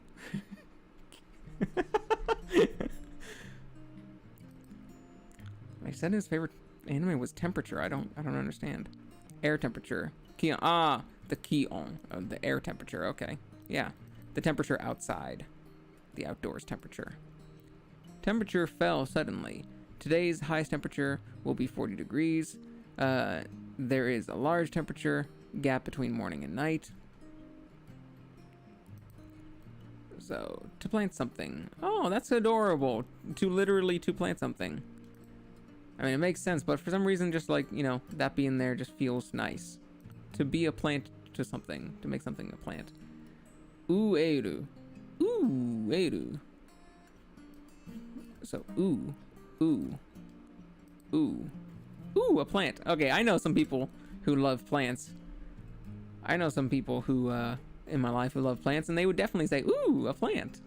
I said his favorite anime was temperature. I don't understand. Air temperature. Ki-on. Ah, the Ki-on. Oh, the air temperature. Okay. Yeah. The temperature outside. The outdoors temperature. Temperature fell suddenly. Today's highest temperature will be 40 degrees. There is a large temperature gap between morning and night. So, to plant something. Oh, that's adorable. To plant something. I mean, it makes sense, but for some reason, just like, you know, that being there just feels nice. To be a plant to something. To make something a plant. Ueru. So, Ooh. Ooh, a plant. Okay, I know some people who love plants. I know some people who, in my life who love plants, and they would definitely say, ooh, a plant.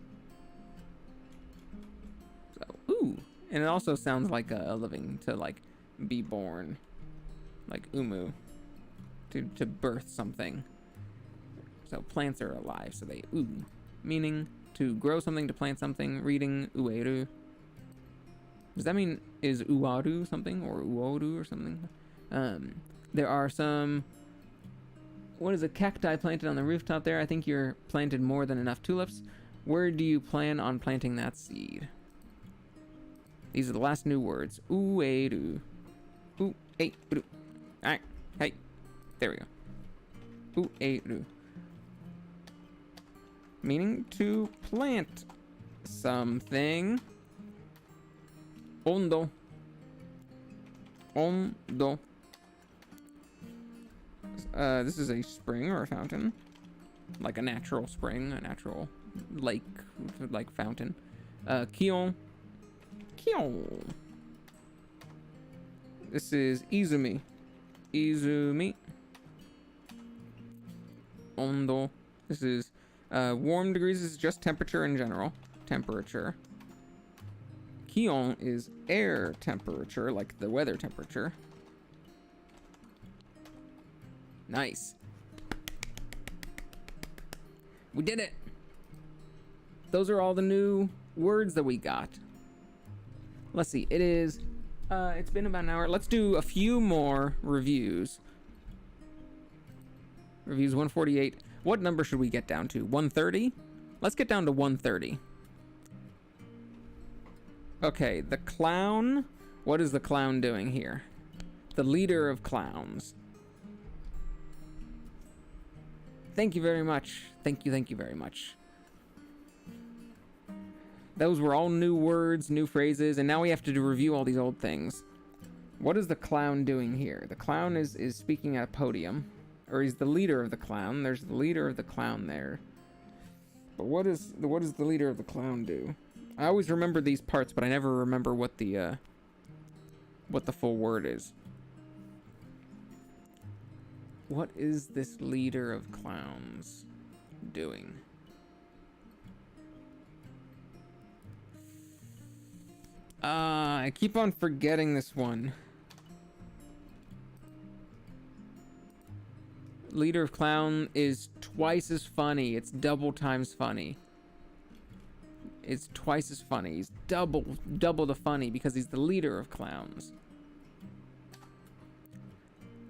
So, ooh. And it also sounds like a living, to, like, be born. Like, umu. To birth something. So, plants are alive, so they ooh. Meaning, to grow something, to plant something. Reading, ueru. Does that mean, is uaru something? Or uoru or something? There are some... What is a cacti planted on the rooftop there? I think you're planted more than enough tulips. Where do you plan on planting that seed? These are the last new words. Ueru. Ueru. Alright. Hey. There we go. Ueru. Meaning to plant something. Ondo. Ondo. This is a spring or a fountain. Like a natural spring, a natural lake, like fountain. Kion. Kion. This is Izumi. Izumi. Ondo. This is warm degrees. This is just temperature in general. Temperature. Kion is air temperature, like the weather temperature. Nice. We did it. Those are all the new words that we got. Let's see. It is, it's been about an hour. Let's do a few more reviews. Reviews 148. What number should we get down to? 130? Let's get down to 130. Okay, the clown. What is the clown doing here? The leader of clowns. Thank you very much. Thank you very much. Those were all new words, new phrases, and now we have to review all these old things. What is the clown doing here? The clown is speaking at a podium. Or he's the leader of the clown. There's the leader of the clown there. But what does the leader of the clown do? I always remember these parts, but I never remember what the full word is. What is this leader of clowns doing? I keep on forgetting this one. Leader of clown is twice as funny. It's double times funny. It's twice as funny. He's double the funny because he's the leader of clowns.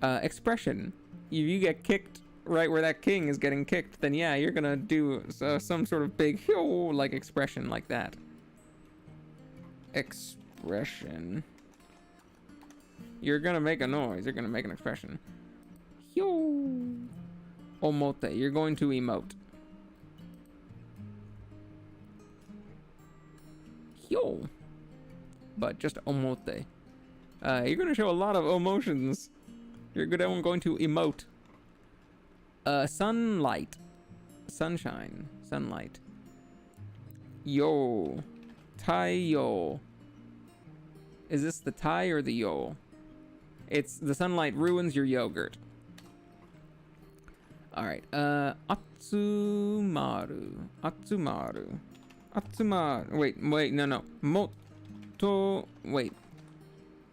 Expression. If you get kicked right where that king is getting kicked, then yeah, you're gonna do some sort of big like expression like that. Expression. You're gonna make a noise. You're gonna make an expression. Omote. You're going to emote. But just omote. You're gonna show a lot of emotions. You're going to emote. Sunlight. Sunshine. Sunlight. Yo. Taiyo. Is this the tai or the yo? It's the sunlight ruins your yogurt. Alright. Atsumaru. Atsumaru. Atsumaru. Wait, no. Wait.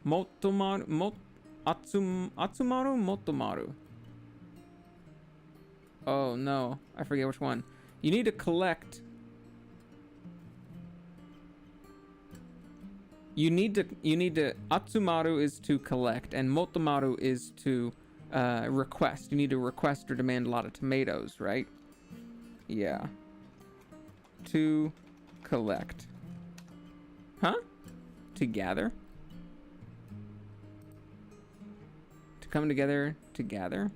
Motomaru. Atsumaru Motomaru. Oh no, I forget which one. You need to collect. You need to Atsumaru is to collect, and Motomaru is to request. You need to request or demand a lot of tomatoes, right? Yeah. To collect. Huh? To gather? Come together to gather,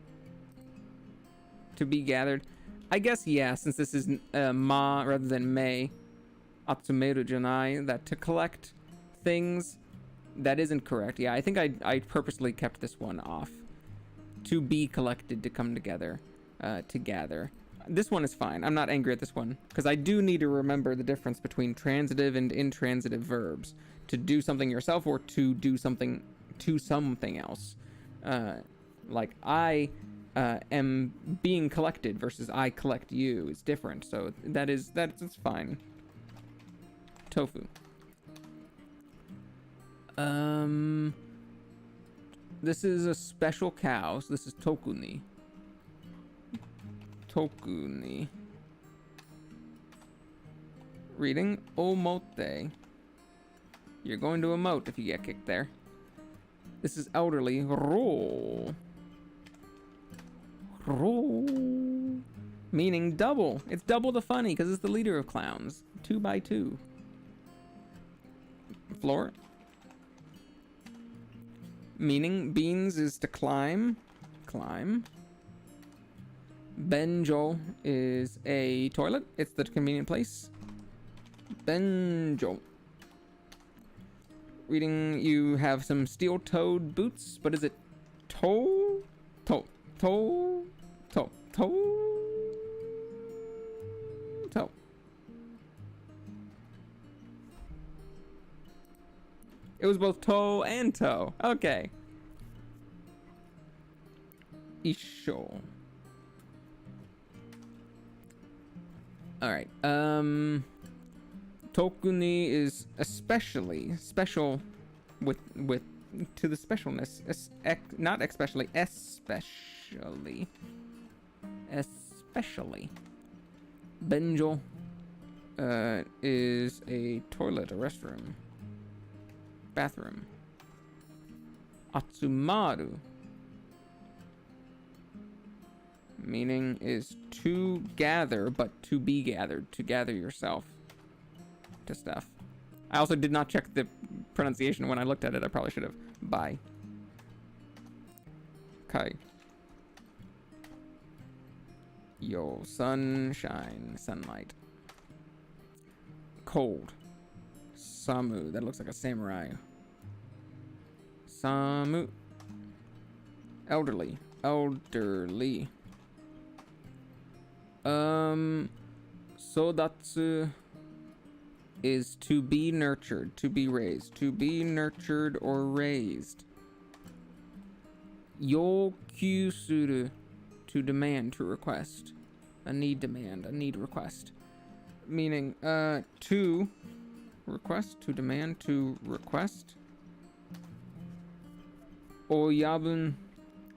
to be gathered. I guess yeah, since this is ma rather than me, atsumeru janai, that to collect things, that isn't correct. Yeah, I think I purposely kept this one off. To be collected, to come together, to gather. This one is fine. I'm not angry at this one because I do need to remember the difference between transitive and intransitive verbs. to do something yourself or to do something to something else. Like I am being collected versus I collect you is different. So that's fine. Tofu. This is a special cow. So this is tokuni. Tokuni. Reading omote. You're going to emote if you get kicked there. This is elderly. Roll. Roll. Meaning double. It's double the funny because it's the leader of clowns. 2 by 2. Floor. Meaning beans is to climb. Climb. Benjo is a toilet. It's the convenient place. Benjo. Reading, you have some steel-toed boots, but is it toe? Toe. Toe. Toe. Toe. Toe. It was both toe and toe. Okay. Isho. Alright, Tokuni is especially special with to the specialness, not especially, especially. Benjo is a toilet, a restroom, bathroom. Atsumaru, meaning is to gather, but to be gathered, to gather yourself to stuff. I also did not check the pronunciation when I looked at it. I probably should have. Bye. Kai. Yo, sunshine, sunlight. Cold. Samu, that looks like a samurai. Samu. Elderly. Elderly. Sodatsu is to be nurtured, to be raised, to be nurtured or raised. Yokyū suru, to demand, to request. A need demand, a need request. Meaning, to request, to demand, to request. Oyabun,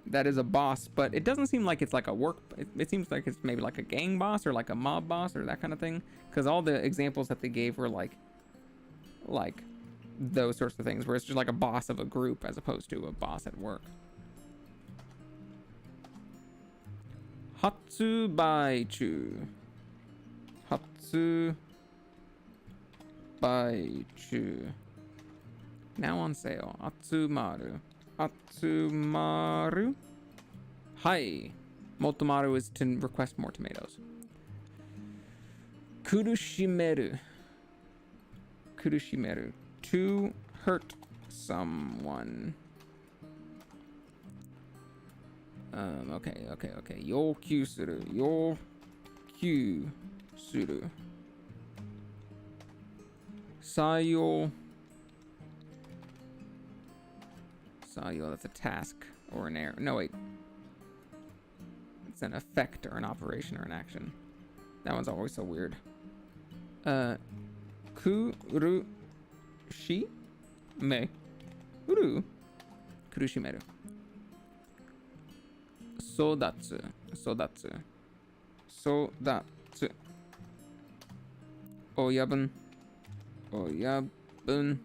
that is a boss, but it doesn't seem like it's like a work. It seems like it's maybe like a gang boss or like a mob boss or that kind of thing. Because all the examples that they gave were like those sorts of things, where it's just like a boss of a group as opposed to a boss at work. Hatsubaichu. Hatsubaichu. Now on sale. Atsumaru. Atsumaru. Hi. Motomaru is to request more tomatoes. Kurushimeru. Kurushimeru. To hurt someone. Okay. Yokyū suru. Yokyū suru. Sayo. Sayo, that's a task or an error. No, wait. It's an effect or an operation or an action. That one's always so weird. Kurushi me. Uru. Kurushimeru. Sodatsu. Sodatsu. Sodatsu. Oyabun. Oyabun.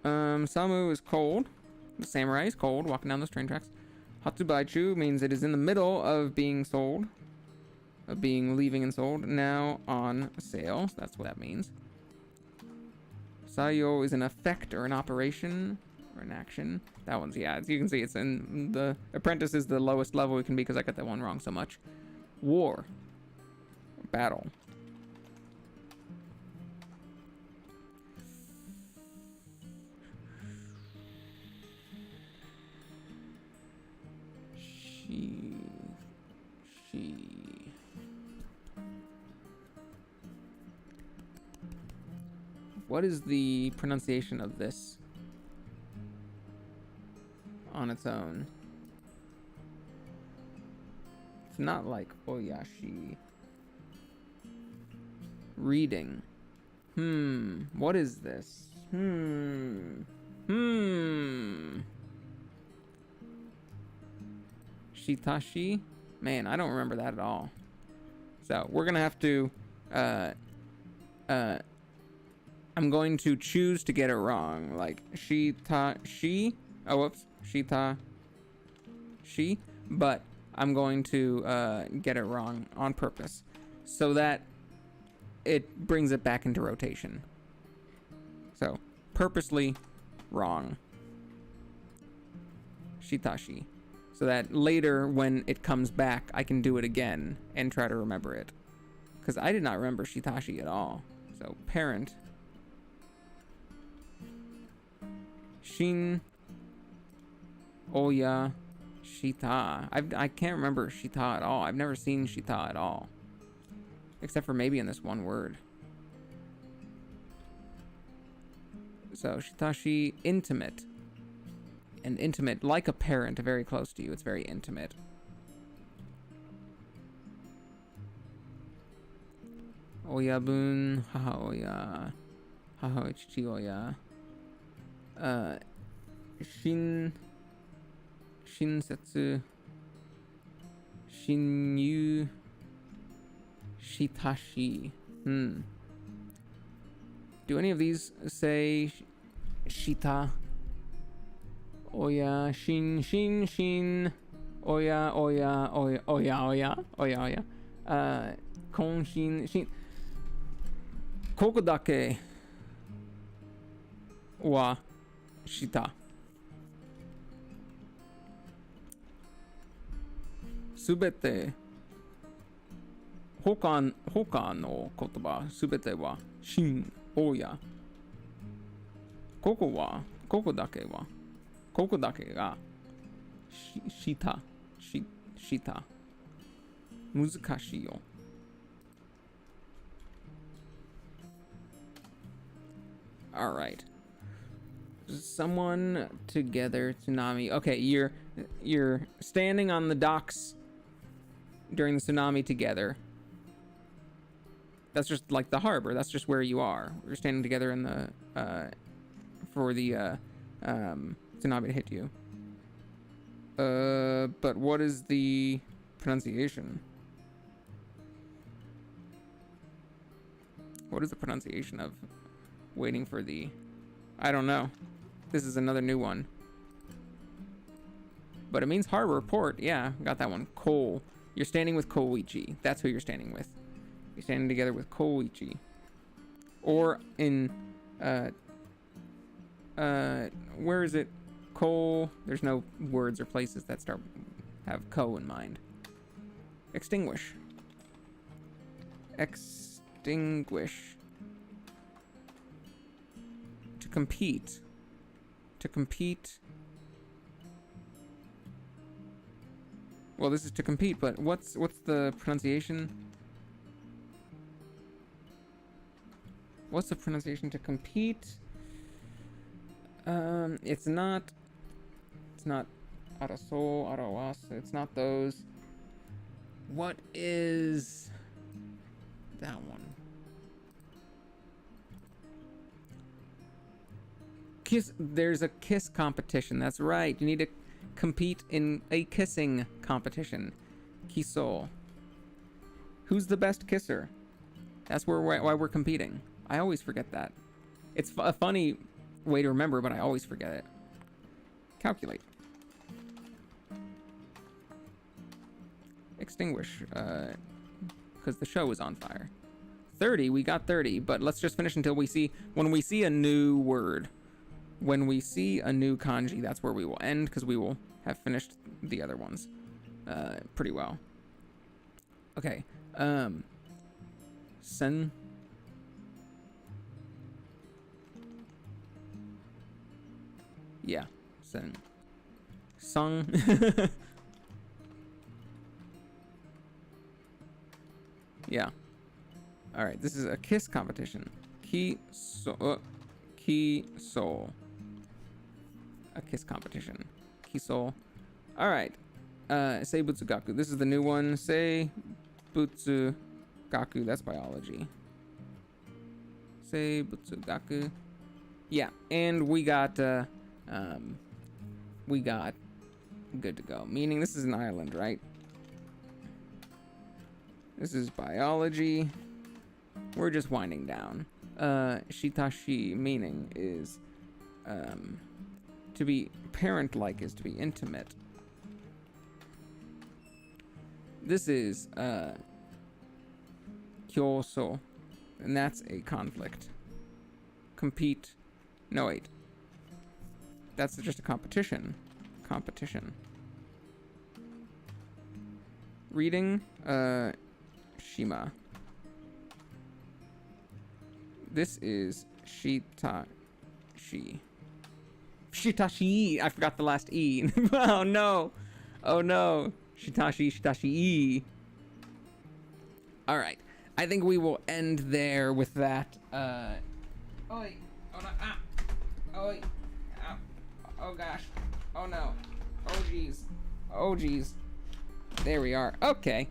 Samu is cold. The samurai is cold, walking down those train tracks. Hatsubaichu means it is in the middle of being sold. Of being leaving and sold. Now on sale. So that's what that means. Sayo is an effect or an operation or an action. That one's, yeah, as you can see, it's in the apprentice is the lowest level it can be because I got that one wrong so much. War. Battle. What is the pronunciation of this on its own? It's not like oyashi. Reading. What is this? Shitashi? Man, I don't remember that at all. So we're gonna have to I'm going to choose to get it wrong. Like shita-shi. Oh, whoops. Shita-shi. But I'm going to get it wrong on purpose so that it brings it back into rotation. So, purposely wrong. Shitashi. So that later, when it comes back, I can do it again and try to remember it. Because I did not remember shitashi at all. So, parent. Shin. Oya. Shita. I can't remember shita at all. I've never seen shita at all. Except for maybe in this one word. So, shitashi, intimate. And intimate, like a parent, very close to you. It's very intimate. Oyabun, hahaoya. Hahaoya, chichioya. Shinsetsu. Shinyu. Shitashi. Do any of these say shita? Oya, shin. Oya. Konshin, shin. Koko dake wa shita. Subete. Hoka no kotoba subete wa shin, oya. Koko dake ga shita. Muzukashii yo. All right. Someone together, tsunami. Okay, you're standing on the docks during the tsunami together. That's just like the harbor. That's just where you are. We're standing together in the for the tsunami to hit you. But what is the pronunciation? What is the pronunciation of waiting for the... I don't know. This is another new one. But it means harbor, port. Yeah, got that one. Ko. You're standing with Koichi. That's who you're standing with. You're standing together with Koichi. Or in... where is it? Ko... There's no words or places that have ko in mind. Extinguish. Extinguish. To compete. To compete. Well, this is to compete, but what's the pronunciation? What's the pronunciation to compete? It's not araso, arawas. It's not those. What is that one? Kiss. There's a kiss competition. That's right. You need to compete in a kissing competition. Kiso. Who's the best kisser? That's why we're competing. I always forget that. It's a funny way to remember, but I always forget it. Calculate. Extinguish. Because the show is on fire. 30. We got 30, but let's just finish until we see... When we see a new word... When we see a new kanji, that's where we will end, because we will have finished the other ones pretty well. Okay. Sen. Yeah. Sen. Sung. Yeah. Alright, this is a kiss competition. Kiso. A kiss competition. Kiso. Alright. Seibutsugaku. This is the new one. Seibutsugaku. That's biology. Seibutsugaku. Yeah, and we got good to go. Meaning this is an island, right? This is biology. We're just winding down. Shitashi, meaning is to be parent-like, is to be intimate. This is kyoso, and that's a conflict. Compete. No, wait. That's just a competition. Competition. Reading, Shima. This is Shitashi. Shitashi! I forgot the last E. Oh no! Oh no! Shitashi. Alright. I think we will end there with that. Oi! Oh no! Ah! Oi! Ow. Oh gosh. Oh no. Oh geez. Oh geez. There we are. Okay.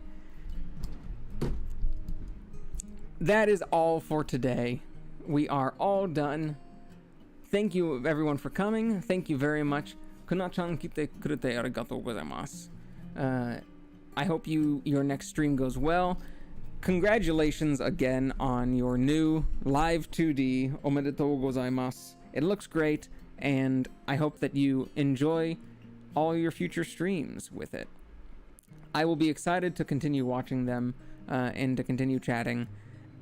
That is all for today. We are all done. Thank you everyone for coming. Thank you very much. Kuna-chan kite kurete arigatou gozaimasu. I hope your next stream goes well. Congratulations again on your new live 2D. Omedetou gozaimasu. It looks great, and I hope that you enjoy all your future streams with it. I will be excited to continue watching them and to continue chatting,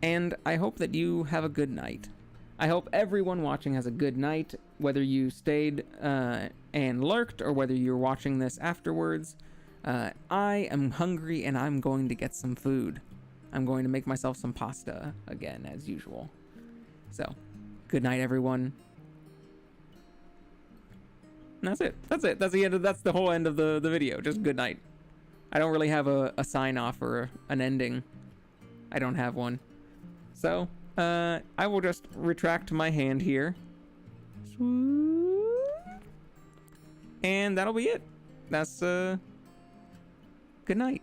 and I hope that you have a good night. I hope everyone watching has a good night, whether you stayed and lurked or whether you're watching this afterwards. I am hungry and I'm going to get some food. I'm going to make myself some pasta again, as usual. So, good night, everyone. And that's it. That's it. That's the end. That's the whole end of the video. Just good night. I don't really have a sign off or an ending. I don't have one. So, I will just retract my hand here. And that'll be it. That's, good night.